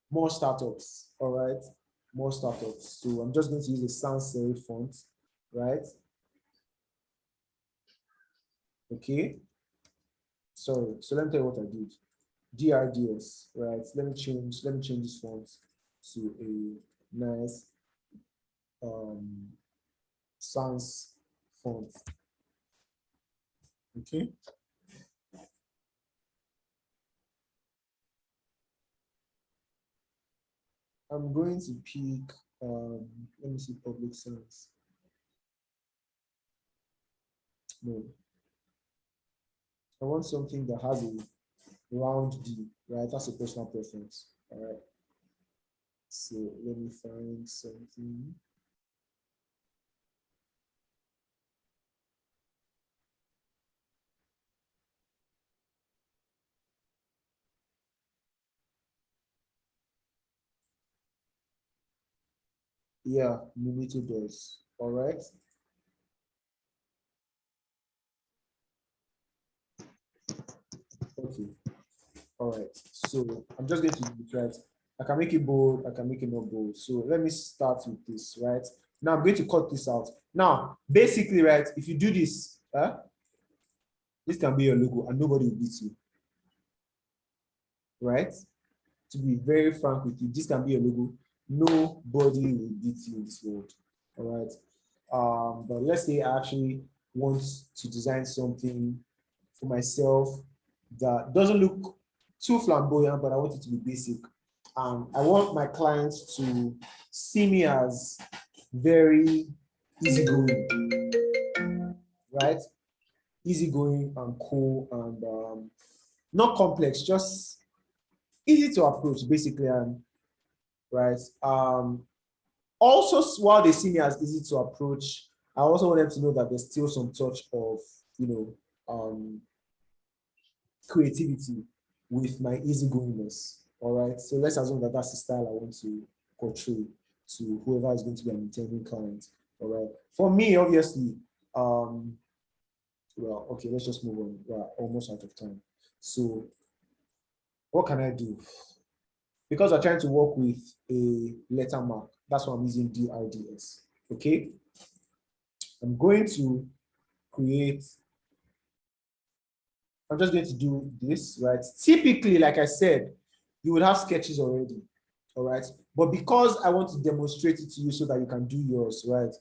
more startups. All right. More startups. So I'm just going to use a sans serif font, right? Okay. Sorry. So let me tell you what I did. DRDS, right? Let me change this font to a nice sans font. Okay. I'm going to pick, let me see, public sense. No. I want something that has a round D, right? That's a personal preference. All right. So let me find something. Yeah, Mimito does. All right. Okay. All right. So I'm just going to do it, right? I can make it bold, I can make it not bold. So let me start with this, right? Now I'm going to cut this out. Now, basically, right, if you do this, this can be your logo and nobody will beat you, right? To be very frank with you, this can be your logo. Nobody will beat you in this world, all right? But let's say I actually want to design something for myself that doesn't look too flamboyant, but I want it to be basic. I want my clients to see me as very easygoing, right? Easygoing and cool and not complex, just easy to approach, basically. And right. Also, while they see me as easy to approach, I also want them to know that there's still some touch of, you know, creativity with my easygoingness. All right. So let's assume that that's the style I want to portray to whoever is going to be an intending client. All right. For me, obviously, well, okay, let's just move on. We're almost out of time. So what can I do? Because I'm trying to work with a letter mark, that's why I'm using DRDS. Okay. I'm going to create, I'm just going to do this, right? Typically, like I said, you would have sketches already, all right? But because I want to demonstrate it to you so that you can do yours, right?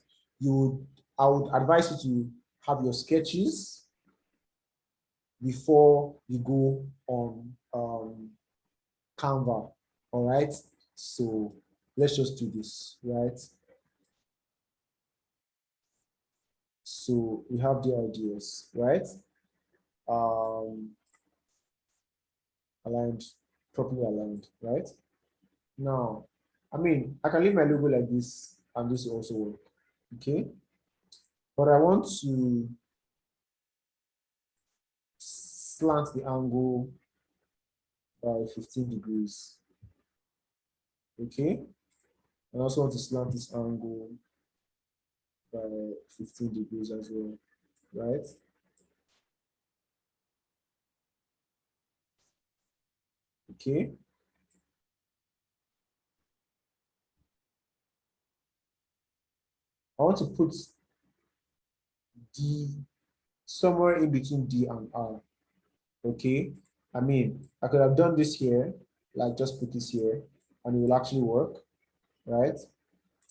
I would advise you to have your sketches before you go on Canva, all right? So let's just do this, right? So we have the ideas, right? Aligned, properly aligned, right? Now, I mean, I can leave my logo like this and this will also work, okay? But I want to slant the angle by 15 degrees, okay? I also want to slant this angle by 15 degrees as well, right? Okay. I want to put D somewhere in between D and R, okay? I mean, I could have done this here, like just put this here, and it will actually work, right?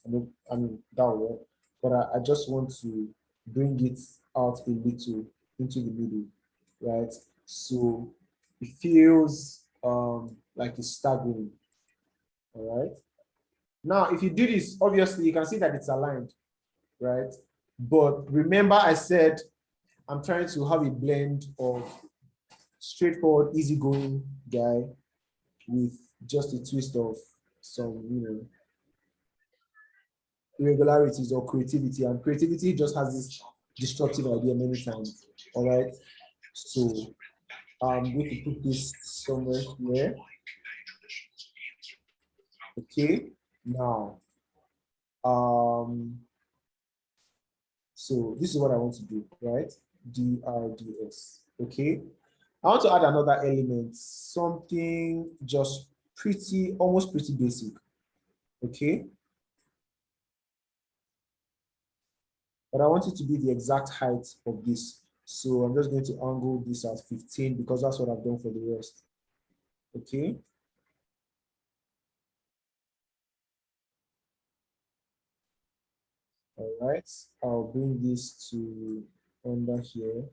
I mean that will work, but I just want to bring it out a little into the middle, right? So it feels like it's staggering, all right? Now, if you do this, obviously you can see that it's aligned, right? But remember I said I'm trying to have a blend of straightforward, easygoing guy with just a twist of some, you know, irregularities or creativity, and creativity just has this destructive idea many times. All right. So I'm going to put this somewhere here. Okay. Now, so this is what I want to do, right? DRDS. Okay. I want to add another element, something just pretty, almost pretty basic. Okay. But I want it to be the exact height of this. So I'm just going to angle this at 15 because that's what I've done for the rest. Okay. All right. I'll bring this to under here.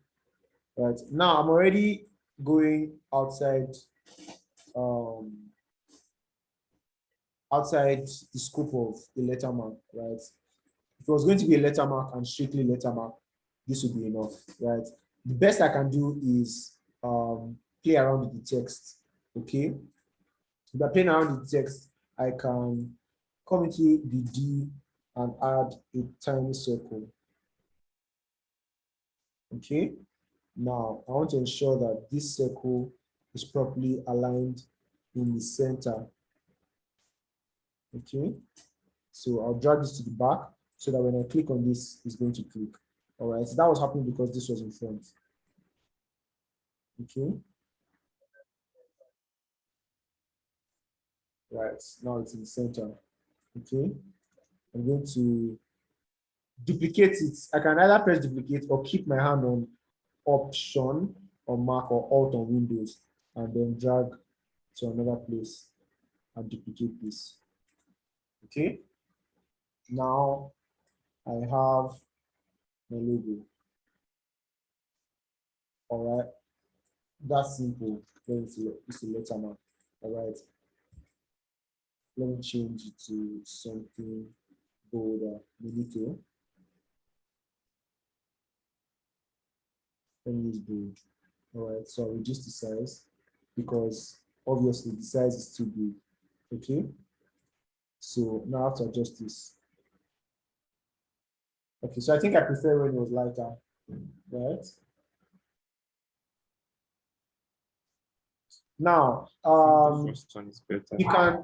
Right. Now I'm already going outside outside the scope of a letter mark, right? If it was going to be a letter mark and strictly letter mark, this would be enough, right? The best I can do is play around with the text, okay? By playing around with the text, I can come into the D and add a tiny circle, okay? Now, I want to ensure that this circle is properly aligned in the center, okay? So I'll drag this to the back so that when I click on this, it's going to click. All right, so that was happening because this was in front. Okay. Right, now it's in the center. Okay. I'm going to duplicate it. I can either press duplicate or keep my hand on Option or Mark or Alt on Windows and then drag to another place and duplicate this. Okay. Now I have my logo. All right. That's simple. Then it's a letter mark. All right. Let me change it to something bolder. Minito. Let me use bold. All right. So I'll reduce the size because obviously the size is too big. Okay. So now I have to adjust this. Okay. So I think I prefer when it was lighter. Right. Now, First one is better. you can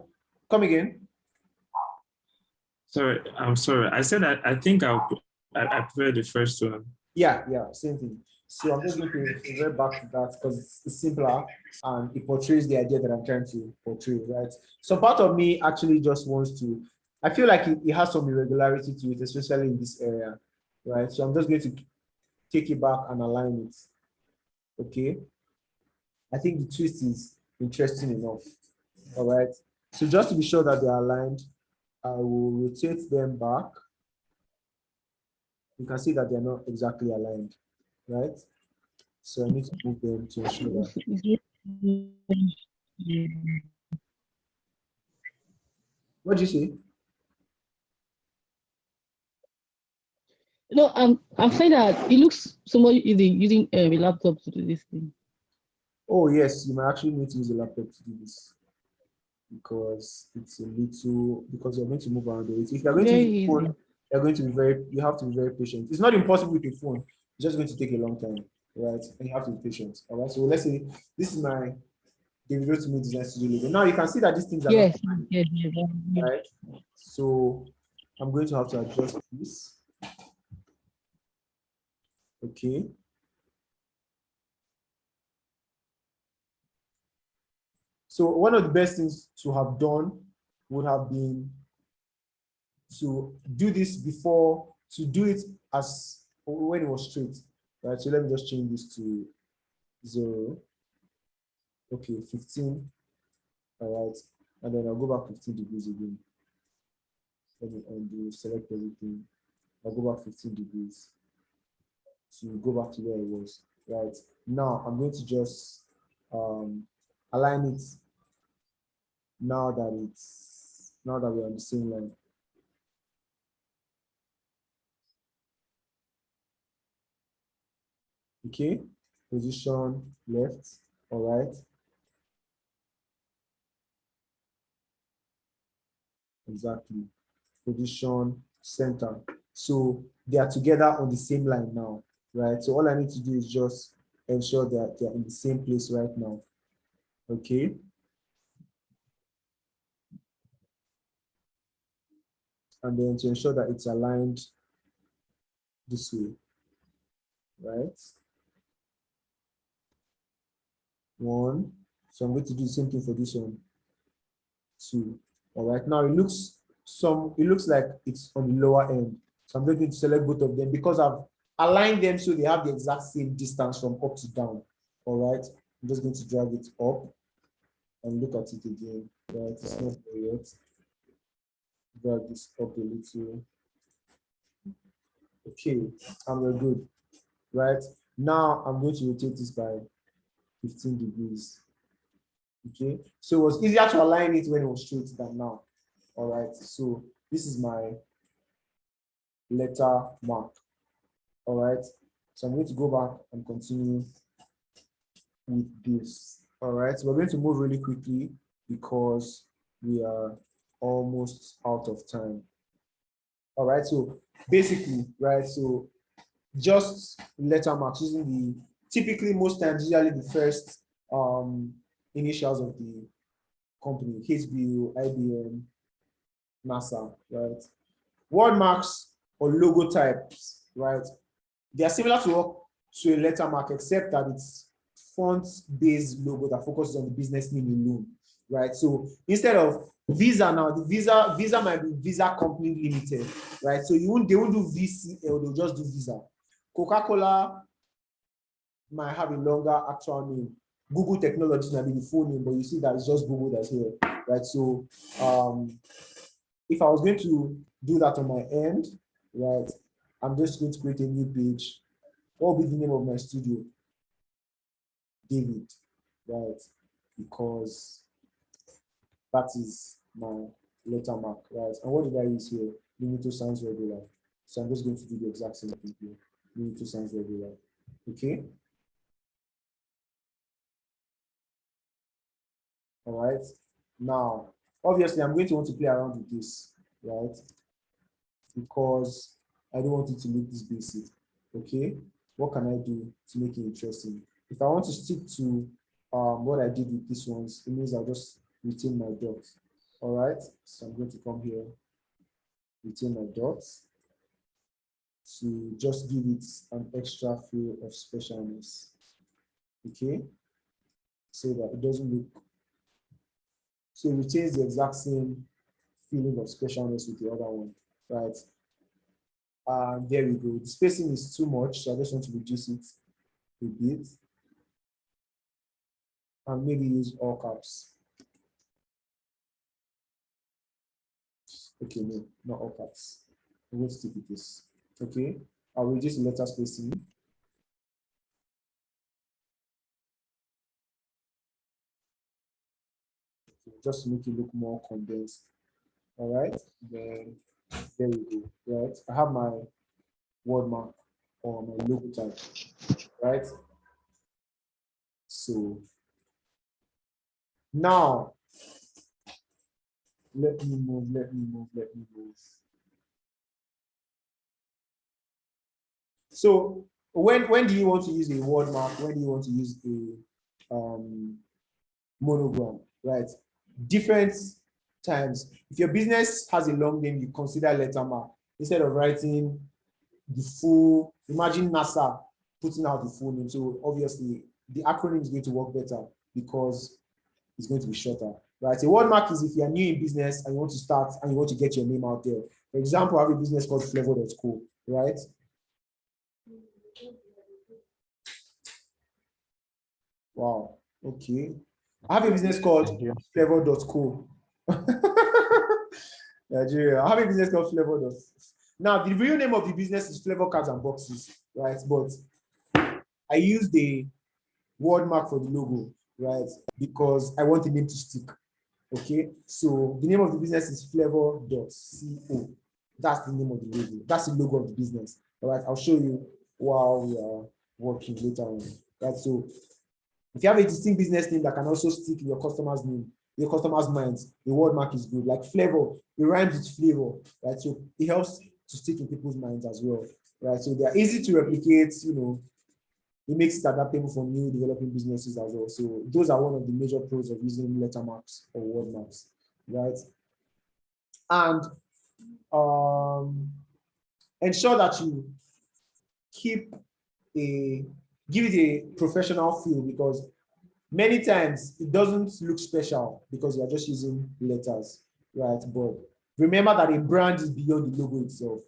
come again. Sorry, I'm sorry. I said I think I prefer the first one. Yeah, same thing. So I'm just going to revert back to that because it's simpler and it portrays the idea that I'm trying to portray, right? So part of me actually just wants to, I feel like it has some irregularity to it, especially in this area, right? So I'm just going to take it back and align it, okay? I think the twist is interesting enough, all right? So just to be sure that they're aligned, I will rotate them back. You can see that they're not exactly aligned, right? So I need to move them to ensure that. What did you say? No, I'm saying that it looks somebody using a laptop to do this thing. Oh yes, you might actually need to use a laptop to do this because it's a little because you're going to move around it. If you're going to use a phone, you're going to be you have to be very patient. It's not impossible with a phone, it's just going to take a long time, right? And you have to be patient. All right. So let's say this is my David to me design studio logo. Now you can see that these things are yes, not right. So I'm going to have to adjust this. Okay. So one of the best things to have done would have been to do this before, to do it as when it was straight, right? So let me just change this to 0. Okay, 15. All right. And then I'll go back 15 degrees again. Let me undo, select everything. I'll go back 15 degrees to go back to where it was, right? Now I'm going to just align it now that we're on the same line. Okay, position left, all right. Exactly. Position center. So they are together on the same line now, right? So all I need to do is just ensure that they're in the same place right now. Okay. And then to ensure that it's aligned this way, right? 1. So I'm going to do the same thing for this one. 2. All right. Now it looks like it's on the lower end. So I'm going to select both of them because I've aligned them so they have the exact same distance from up to down. All right. I'm just going to drag it up and look at it again. Right. It's not there yet. Drag this up a little. Okay. And we're good. Right. Now I'm going to rotate this by 15 degrees. Okay. So it was easier to align it when it was straight than now. All right, so this is my letter mark. All right, so I'm going to go back and continue with this. All right, so we're going to move really quickly because we are almost out of time. All right, so basically, right, so just letter marks using the, typically most times, usually the first initials of the company, HBO, IBM, NASA, right? Word marks or logo types, right? They are similar to a letter mark, except that it's font-based logo that focuses on the business name alone, right? So instead of Visa now, the Visa might be Visa Company Limited, right? So they won't do VCL, they'll just do Visa. Coca-Cola might have a longer actual name. Google Technologies might be the full name, but you see that it's just Google that's here, right? So if I was going to do that on my end, right, I'm just going to create a new page. What will be the name of my studio? David, right? Because that is my letter mark, right? And what did I use here? Limito sans regular. So I'm just going to do the exact same thing here. Limito sans regular. Okay. All right. Now, obviously, I'm going to want to play around with this, right? Because I don't want it to look this basic. Okay. What can I do to make it interesting? If I want to stick to what I did with this ones, it means I'll just retain my dots. All right. So I'm going to come here, retain my dots to just give it an extra feel of specialness. Okay. So that it doesn't look, so it retains the exact same feeling of specialness with the other one, right? There we go. The spacing is too much, so I just want to reduce it a bit. And maybe use all caps. Okay, no, not all caps. I'm going to stick with this. Okay, I'll reduce the letter spacing. Okay, just to make it look more condensed. All right, then there we go. Right, I have my word mark or my logo type. Right, so now let me move. So when do you want to use a word mark? When do you want to use a monogram, right? Different times. If your business has a long name, you consider letter mark instead of writing the full. Imagine NASA putting out the full name. So obviously the acronym is going to work better because it's going to be shorter, right? A word mark is if you're new in business and you want to start and you want to get your name out there. For example, I have a business called flavor.co, right? Wow, okay. I have a business called flavor.co. Nigeria. I have a business called flavor. Now, the real name of the business is Flavor Cards and Boxes, right? But I use the word mark for the logo, right? Because I want the name to stick. Okay, so the name of the business is flavor.co. That's the name of the logo. That's the logo of the business. All right, I'll show you while we are working later on. Right, so if you have a distinct business name that can also stick in your customer's name, your customer's minds, the word mark is good. Like flavor, it rhymes with flavor, right? So it helps to stick in people's minds as well, right? So they're easy to replicate, you know, it makes it adaptable for new developing businesses as well. So those are one of the major pros of using letter marks or word marks, right? And ensure that you give it a professional feel, because many times it doesn't look special because you're just using letters, right? But remember that a brand is beyond the logo itself,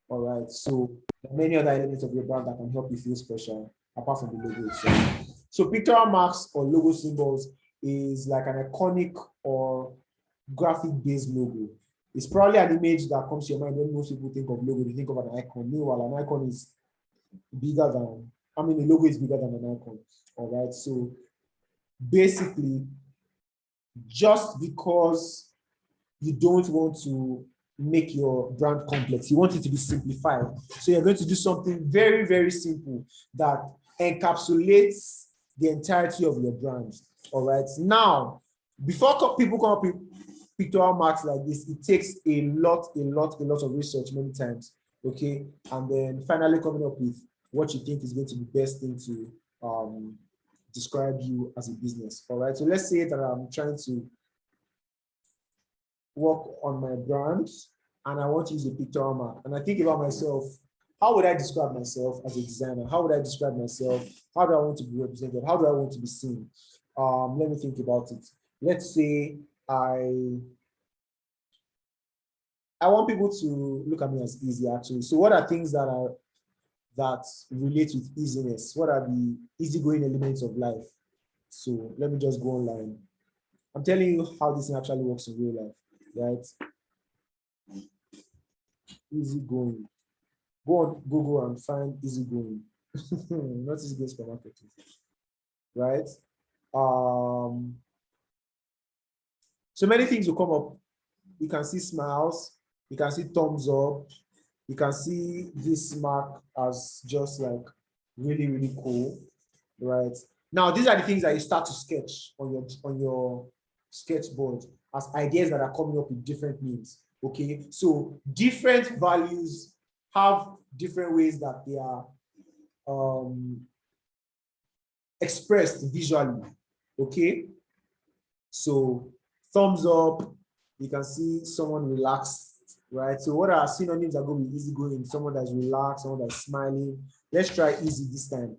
all right? So there are many other elements of your brand that can help you feel special apart from the logo itself. So pictorial marks or logo symbols is like an iconic or graphic-based logo. It's probably an image that comes to your mind when most people think of logo, they think of an icon. Meanwhile, an icon is bigger than, I mean, a logo is bigger than an icon, all right? So basically, just because you don't want to make your brand complex. You want it to be simplified. So you're going to do something very, very simple that encapsulates the entirety of your brand. All right. Now, before people come up with pictorial marks like this, it takes a lot of research many times. Okay. And then finally coming up with what you think is going to be the best thing to describe you as a business. All right. So let's say that I'm trying to work on my brand and I want to use a pictorial mark. And I think about myself, how would I describe myself as a designer? How would I describe myself? How do I want to be represented? How do I want to be seen? Let me think about it. Let's say I want people to look at me as easy, actually. So what are things that relate with easiness? What are the easygoing elements of life? So let me just go online. I'm telling you how this thing actually works in real life, right? Easygoing. Go on Google and find easygoing. Not easygoing supermarket, right? So many things will come up. You can see smiles, you can see thumbs up, you can see this mark as just like really, really cool, right? Now, these are the things that you start to sketch on your sketchboard as ideas that are coming up with different meanings. Okay, so different values have different ways that they are expressed visually. Okay, so thumbs up, you can see someone relaxed, right? So what are synonyms that go with easygoing? Someone that's relaxed, someone that's smiling. Let's try easy this time.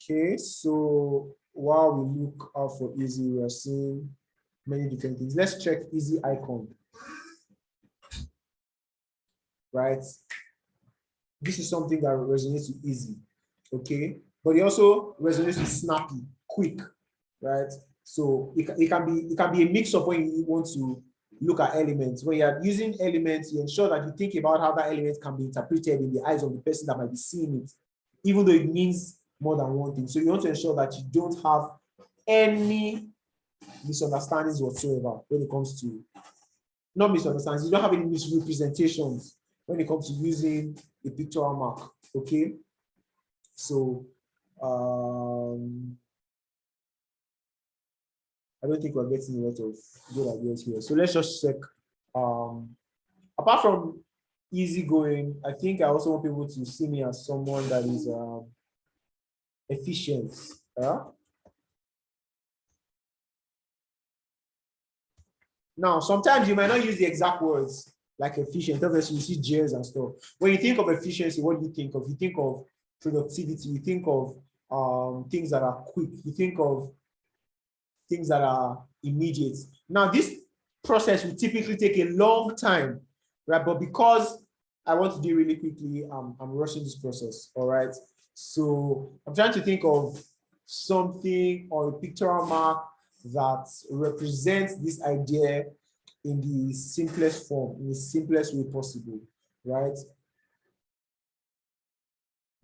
Okay, so while we look out for easy, we are seeing many different things. Let's check easy icon. Right? This is something that resonates with easy, okay? But it also resonates with snappy, quick, right? So it can be a mix of when you want to look at elements. When you're using elements, you ensure that you think about how that element can be interpreted in the eyes of the person that might be seeing it, even though it means more than one thing. So you want to ensure that you don't have any misunderstandings whatsoever when it comes to, not misunderstandings, you don't have any misrepresentations when it comes to using a pictorial mark, okay? So I don't think we're getting a lot of good ideas here. So let's just check. Apart from easygoing, I think I also want people to see me as someone that is efficient. Now, sometimes you might not use the exact words like efficient. Obviously, you see J's and stuff. When you think of efficiency, what do you think of? You think of productivity. You think of things that are quick. You think of things that are immediate. Now, this process will typically take a long time, right? But because I want to do it really quickly, I'm rushing this process, all right? So I'm trying to think of something or a pictorial mark that represents this idea in the simplest form, in the simplest way possible, right?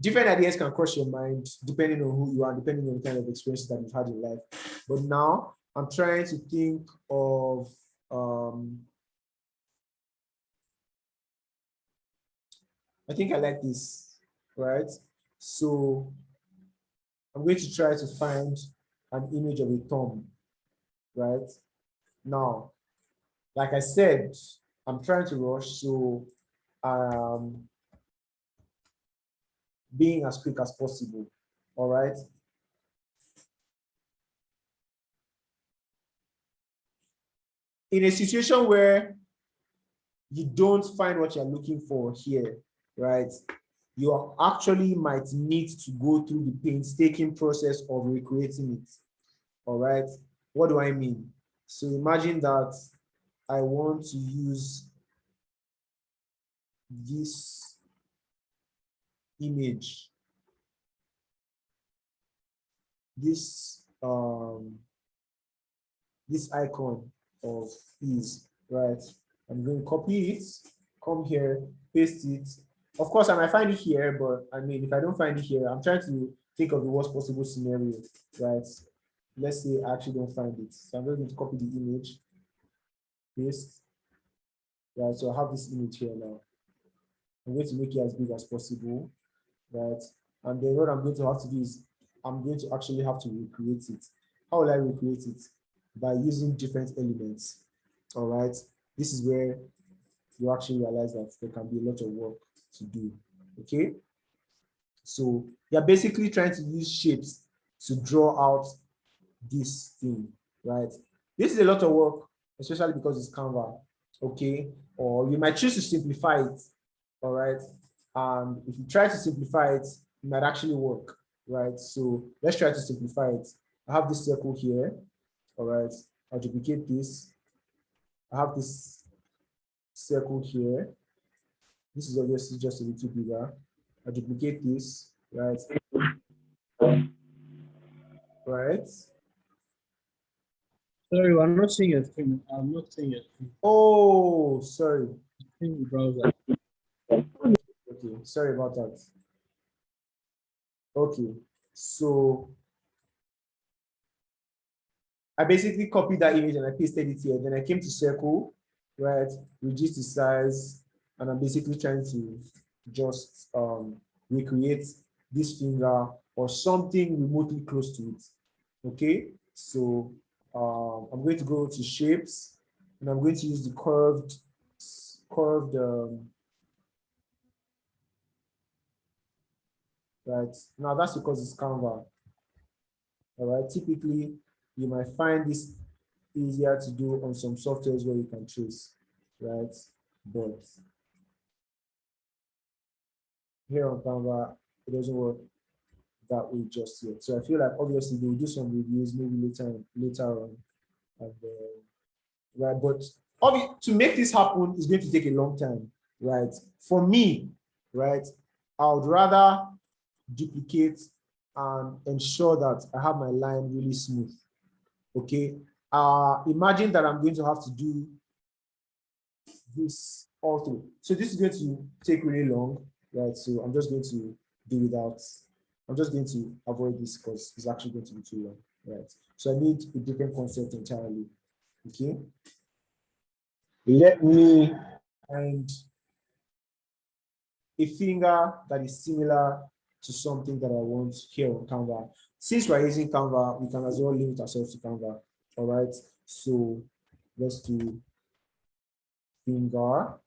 Different ideas can cross your mind depending on who you are, depending on the kind of experiences that you've had in life. But now I'm trying to think of I think I like this, right? So I'm going to try to find an image of a thumb, right? Now, like I said, I'm trying to rush, so being as quick as possible, all right? In a situation where you don't find what you're looking for here, right? You actually might need to go through the painstaking process of recreating it, all right? What do I mean? So imagine that I want to use this image, this icon of ease, right? I'm going to copy it, come here, paste it. Of course, I might find it here, but I mean, if I don't find it here, I'm trying to think of the worst possible scenario, right? Let's say I actually don't find it. So I'm just going to copy the image, paste, right? So I have this image here now. I'm going to make it as big as possible, right? And then what I'm going to have to do is I'm going to actually have to recreate it. How will I recreate it? By using different elements, all right? This is where you actually realize that there can be a lot of work to do, okay? So you're basically trying to use shapes to draw out this thing, right? This is a lot of work, especially because it's Canva, okay? Or you might choose to simplify it, all right? And if you try to simplify it, it might actually work, right? So let's try to simplify it. I have this circle here, all right? I'll duplicate this. I have this circle here. This is obviously just a little bigger. I duplicate this, right? Right. Sorry, I'm not seeing your screen. I'm not seeing your screen. Oh, sorry. In the browser. Okay, sorry about that. Okay, so I basically copied that image and I pasted it here. Then I came to circle, right? Reduce the size, and I'm basically trying to just recreate this finger or something remotely close to it. Okay, so I'm going to go to shapes, and I'm going to use the curved. Right now, that's because it's Canva. All right, typically you might find this easier to do on some softwares where you can trace, right? But here on Canva, it doesn't work that way just yet. So I feel like obviously they'll do some reviews maybe later on, and right. But to make this happen is going to take a long time, right? For me, right, I would rather duplicate and ensure that I have my line really smooth. Okay. Imagine that I'm going to have to do this all through. So this is going to take really long, right? So I'm just going to do without, I'm just going to avoid this because it's actually going to be too long, right? So I need a different concept entirely. Okay. Let me find a finger that is similar to something that I want here on Canva. Since we're using Canva, we can as well limit ourselves to Canva. All right. So let's do finger.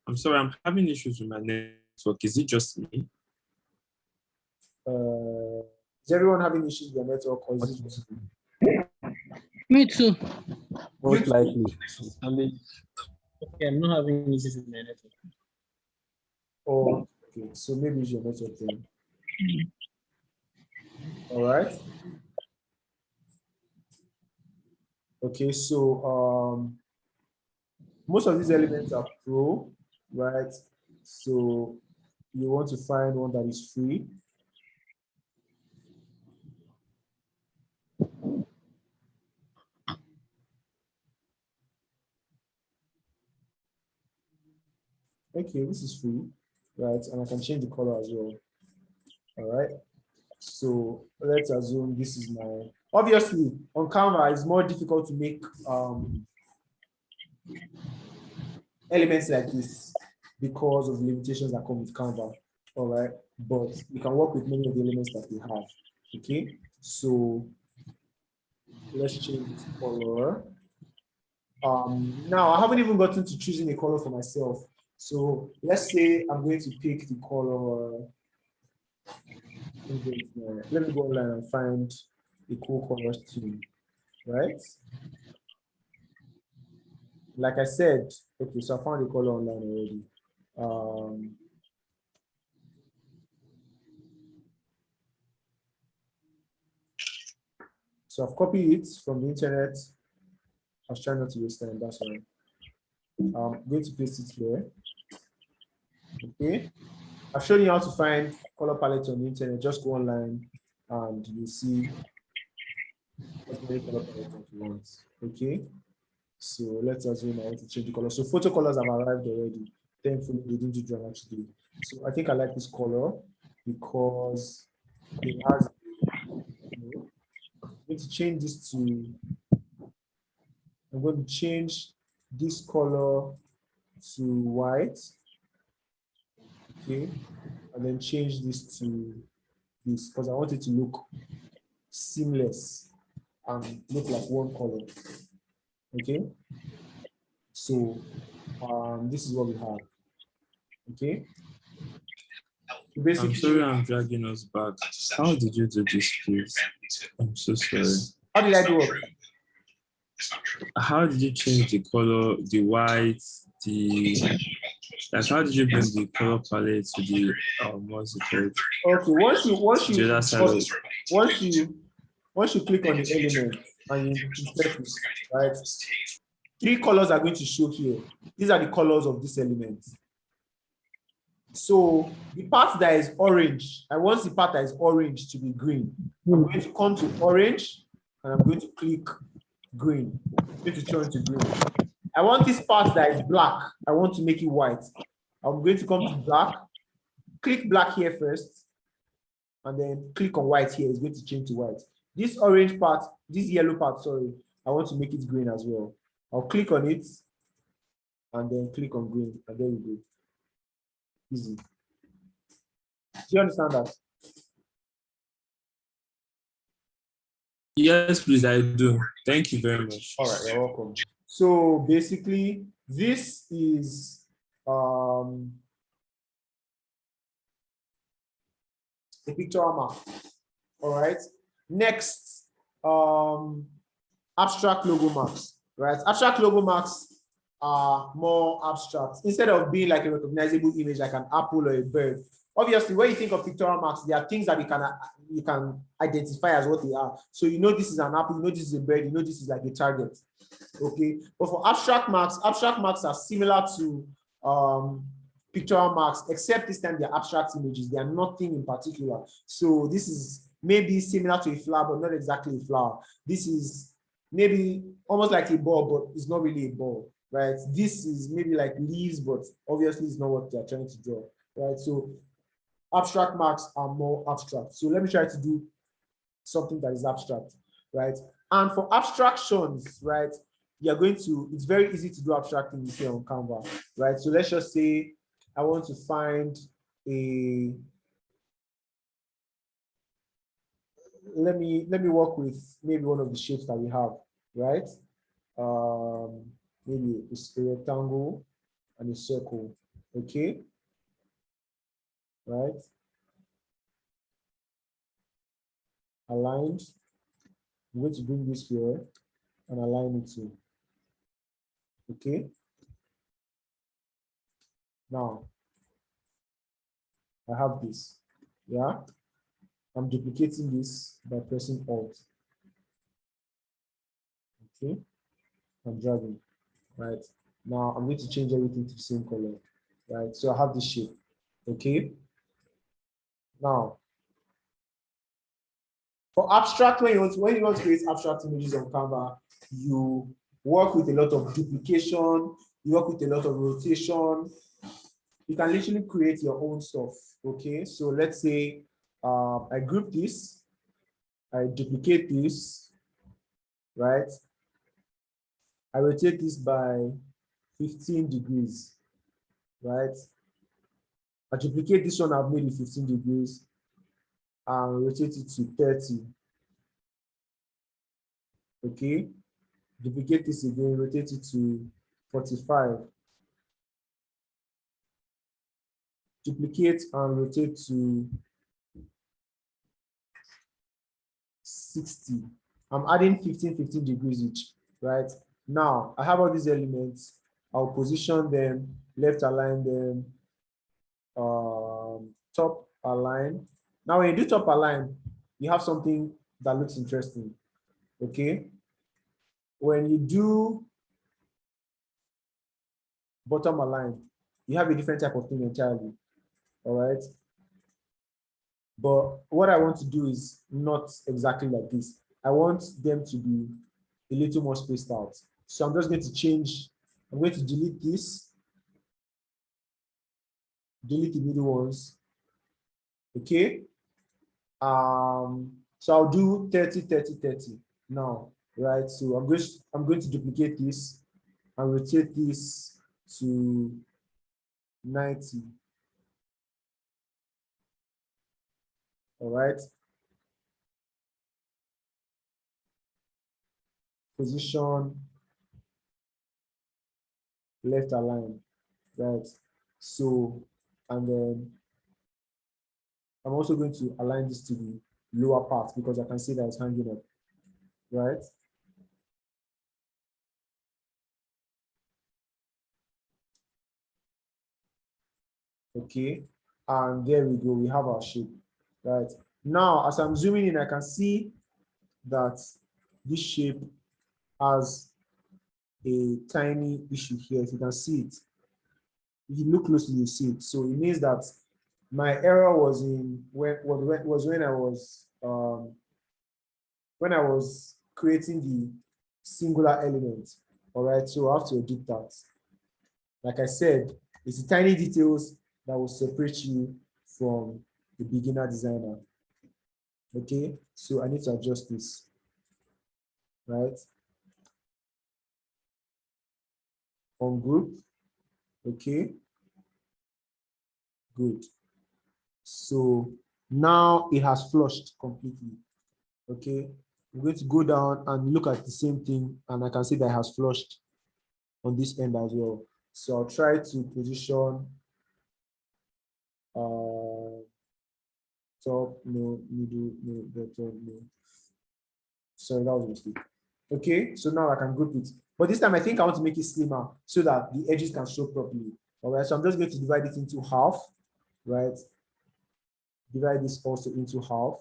I'm sorry, I'm having issues with my network. Is it just me? Is everyone having issues with their network, or is it just Me too. Most likely. I mean, okay, I'm not having issues with my network. Oh, okay. So maybe it's your network then. All right. Okay, so most of these elements are pro, right? So you want to find one that is free. Okay, this is free, right? And I can change the color as well. All right. So let's assume this is my, obviously on Canva, it's more difficult to make elements like this because of the limitations that come with Canva. All right. But you can work with many of the elements that we have. Okay. So let's change this color. Now I haven't even gotten to choosing a color for myself. So let's say I'm going to pick the color. Let me go online and find a cool color scheme, right? Like I said, okay, so I found a color online already. So I've copied it from the internet. I was trying not to waste time, that's why. I'm going to paste it here. Okay. I've shown you how to find color palettes on the internet. Just go online and you see as many color palettes as you want. Okay. So let's assume I want to change the color. So photo colors have arrived already. Thankfully, they didn't do drama today. So I think I like this color because It has, I'm going to change this to, I'm going to change this color to white. Okay, and then change this to this because I want it to look seamless and look like one color. Okay, so this is what we have. Okay, basically, I'm sorry I'm dragging us back. How did you do this, please? I'm so sorry. how did I do it? How did you change the color, the white, like how did you bring the color palette to the what's it called? Okay, The other side of once you click on the element and you insert it, right? 3 colors are going to show here. These are the colors of this element. So the part that is orange, I want the part that is orange to be green. I'm going to come to orange and I'm going to click green. I'm going to turn to green. I want this part that is black. I want to make it white. I'm going to come to black, click black here first, and then click on white here. It's going to change to white. This orange part, this yellow part, sorry, I want to make it green as well. I'll click on it and then click on green, and there you go. Easy. Do you understand that? Yes, please, I do. Thank you very much. All right, you're welcome. So basically, this is a pictorial map. All right. Next, abstract logo marks. Right. Abstract logo marks are more abstract. Instead of being like a recognizable image like an apple or a bird. Obviously, when you think of pictorial marks, there are things that you can identify as what they are. So you know this is an apple, you know this is a bird, you know this is like a target. Okay. But for abstract marks are similar to pictorial marks, except this time they're abstract images. They are nothing in particular. So this is maybe similar to a flower, but not exactly a flower. This is maybe almost like a ball, but it's not really a ball, right? This is maybe like leaves, but obviously it's not what they're trying to draw, right? So abstract marks are more abstract. So let me try to do something that is abstract, right? And for abstractions, right, you're going to, it's very easy to do abstracting here on Canva, right? So let's just say I want to find a, let me work with maybe one of the shapes that we have, right? Maybe it's a rectangle and a circle, okay? Right? Aligned. I'm going to bring this here and align it to, okay? Now, I have this, yeah? I'm duplicating this by pressing Alt. Okay, I'm dragging, right? Now I'm going to change everything to the same color, right? So I have this shape, okay? Now, for abstract, when you want to create abstract images on Canva, you work with a lot of duplication, you work with a lot of rotation. You can literally create your own stuff, okay? So let's say I group this, I duplicate this, right? I rotate this by 15 degrees, right? I duplicate this one, I've made it 15 degrees, and rotate it to 30. Okay, duplicate this again, rotate it to 45. Duplicate and rotate to 60. I'm adding 15 degrees each, right? Now, I have all these elements. I'll position them, left align them, top align. Now, when you do top align, you have something that looks interesting, okay? When you do bottom align, you have a different type of thing entirely, all right? But what I want to do is not exactly like this. I want them to be a little more spaced out. So I'm just going to change, I'm going to delete this, delete the middle ones, okay? So I'll do 30, 30, 30 now, right? So I'm going to duplicate this and rotate this to 90. All right. Position left align, right? So, and then I'm also going to align this to the lower part because I can see that it's hanging up, right? Okay, and there we go, we have our shape, right? Now, as I'm zooming in, I can see that this shape has a tiny issue here. If you can see it, if you look closely, you see it. So it means that my error was in when I was creating the singular element. All right, so I have to edit that. Like I said, it's the tiny details that will separate you from the beginner designer. Okay, so I need to adjust this, right? On group, okay, good. So now it has flushed completely, okay? I'm going to go down and look at the same thing, and I can see that it has flushed on this end as well. So I'll try to position top, no, middle, no, bottom, no. Sorry, that was a mistake. Okay, so now I can group it. But this time I think I want to make it slimmer so that the edges can show properly. All right, so I'm just going to divide it into half, right? Divide this also into half.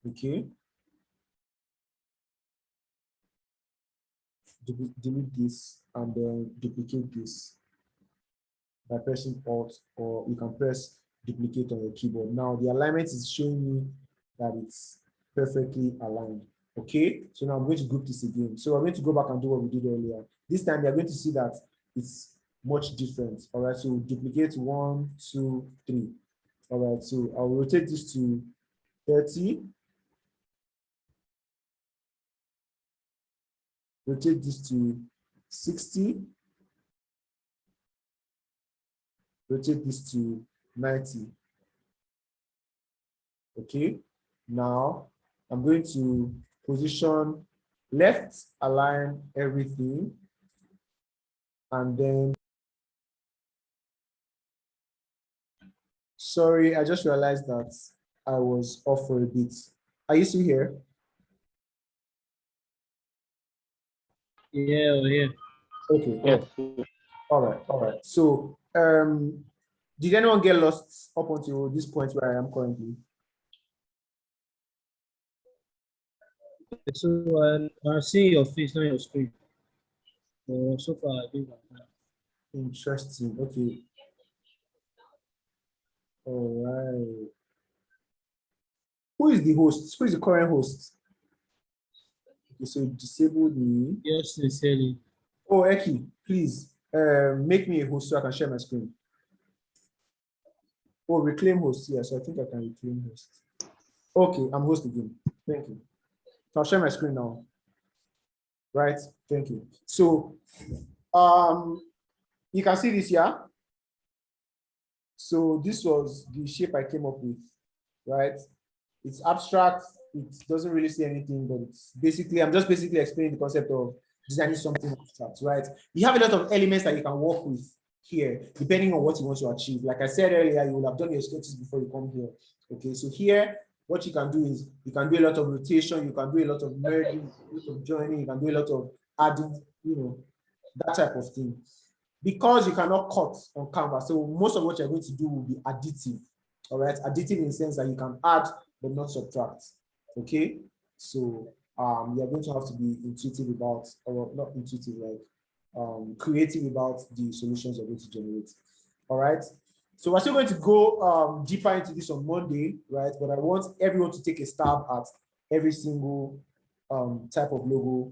Okay. Delete this and then duplicate this by pressing Alt, or you can press duplicate on your keyboard. Now the alignment is showing me that it's perfectly aligned. Okay, so now I'm going to group this again. So we're going to go back and do what we did earlier. This time you're going to see that it's much different. All right, so duplicate 1, 2, 3. All right, so I'll rotate this to 30. Rotate this to 60. Rotate this to 90. Okay, now I'm going to position left align everything, and then sorry, I just realized that I was off for a bit. Are you still here? Yeah, yeah. Okay. Yeah. All right. All right. So did anyone get lost up until this point where I am currently? So I see your face, not your screen. So far, I think I'm fine. Interesting. Okay. All right. Who is the host? Who is the current host? Okay, so disable the. Yes, sincerely. Oh, Eki, please make me a host so I can share my screen. Oh, reclaim host. Yes, I think I can reclaim host. Okay, I'm host again. Thank you. So I'll share my screen now. Right. Thank you. So you can see this here. So this was the shape I came up with, right? It's abstract. It doesn't really say anything, but it's basically, I'm just basically explaining the concept of designing something abstract, right? You have a lot of elements that you can work with here, depending on what you want to achieve. Like I said earlier, you will have done your sketches before you come here. Okay, so here, what you can do is you can do a lot of rotation, you can do a lot of merging, a lot of joining, you can do a lot of adding, that type of thing. Because you cannot cut on canvas, so most of what you're going to do will be additive. All right, additive in the sense that you can add but not subtract. Okay, so you're going to have to be intuitive about, or not intuitive, like creative about the solutions you're going to generate. All right, so we're still going to go deeper into this on Monday, right? But I want everyone to take a stab at every single type of logo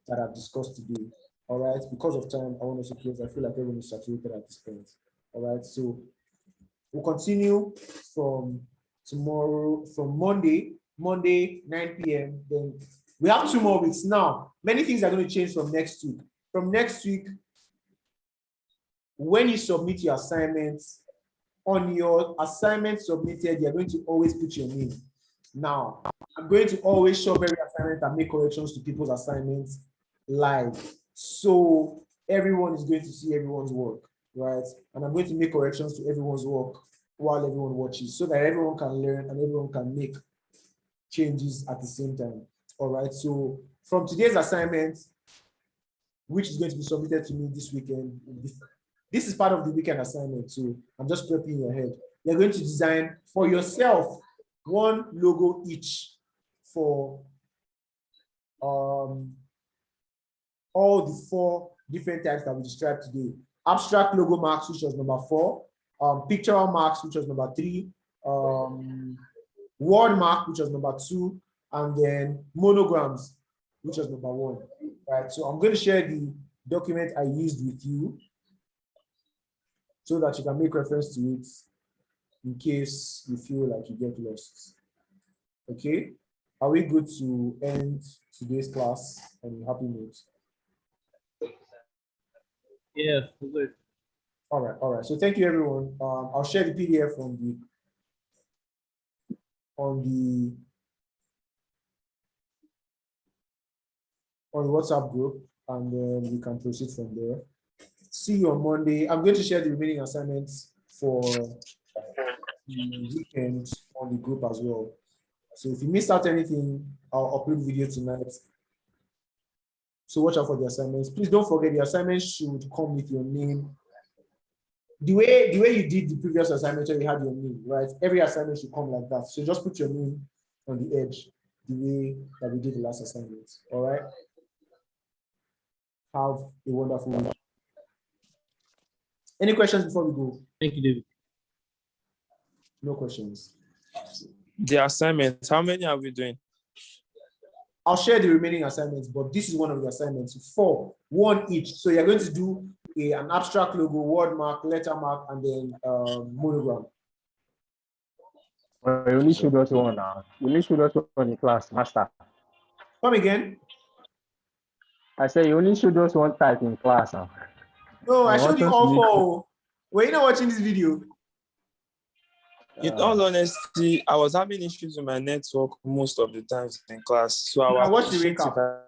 that I've discussed today. All right, because of time, I want us to close. I feel like everyone is saturated at this point. All right, so we'll continue from tomorrow, from Monday 9 p.m. Then we have 2 more weeks. Now, many things are going to change from next week. From next week, when you submit your assignments, on your assignment submitted, you're going to always put your name. Now, I'm going to always shove every assignment and make corrections to people's assignments live. So everyone is going to see everyone's work, right? And I'm going to make corrections to everyone's work while everyone watches so that everyone can learn and everyone can make changes at the same time. All right. So from today's assignment, which is going to be submitted to me this weekend, this is part of the weekend assignment. So I'm just prepping your head. You're going to design for yourself 1 logo each for all the 4 different types that we described today. Abstract logo marks, which was number 4. Pictorial marks, which was number 3. Word mark, which was number 2. And then monograms, which was number 1. Right. So I'm going to share the document I used with you so that you can make reference to it in case you feel like you get lost. Okay. Are we good to end today's class on a happy note? Yes, good. All right. So thank you, everyone. I'll share the PDF on the WhatsApp group, and then we can proceed from there. See you on Monday. I'm going to share the remaining assignments for the weekend on the group as well. So if you missed out anything, I'll upload video tonight. So watch out for the assignments. Please don't forget the assignments should come with your name. The way you did the previous assignment, where you had your name, right? Every assignment should come like that. So just put your name on the edge, the way that we did the last assignment. All right. Have a wonderful week. Any questions before we go? Thank you, David. No questions. The assignments, how many are we doing? I'll share the remaining assignments, but this is one of the assignments. 4, 1 each. So you're going to do an abstract logo, word mark, letter mark, and then monogram. Well, you only showed us one now. You only showed us one in class, master. Come again? I said you only showed us one type in class now. No, I showed you all want us to 4. Were you not watching this video? In all honesty, I was having issues with my network most of the times in class. So I Now was watch the recap.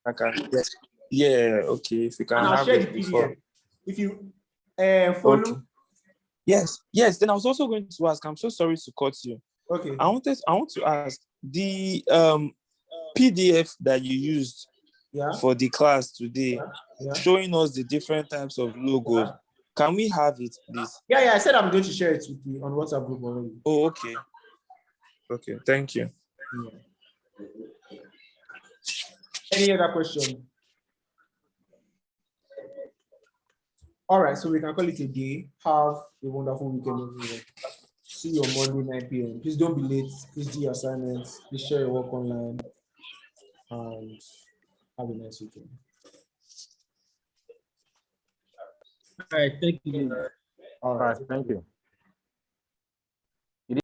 I can get. Yeah, okay. If you can And I'll have share the it before. PDF. If you follow. Okay. Yes. Then I was also going to ask. I'm so sorry to cut you. Okay. I want to ask the PDF that you used for the class today, showing us the different types of logos. Yeah. Can we have it, please? Yeah. I said I'm going to share it with you on WhatsApp group already. Oh, okay. Okay. Thank you. Yeah. Any other question? All right, so we can call it a day. Have a wonderful weekend, everyone. See you on Monday, 9 p.m. Please don't be late. Please do your assignments. Please share your work online. And have a nice weekend. All right, thank you. All right, thank you.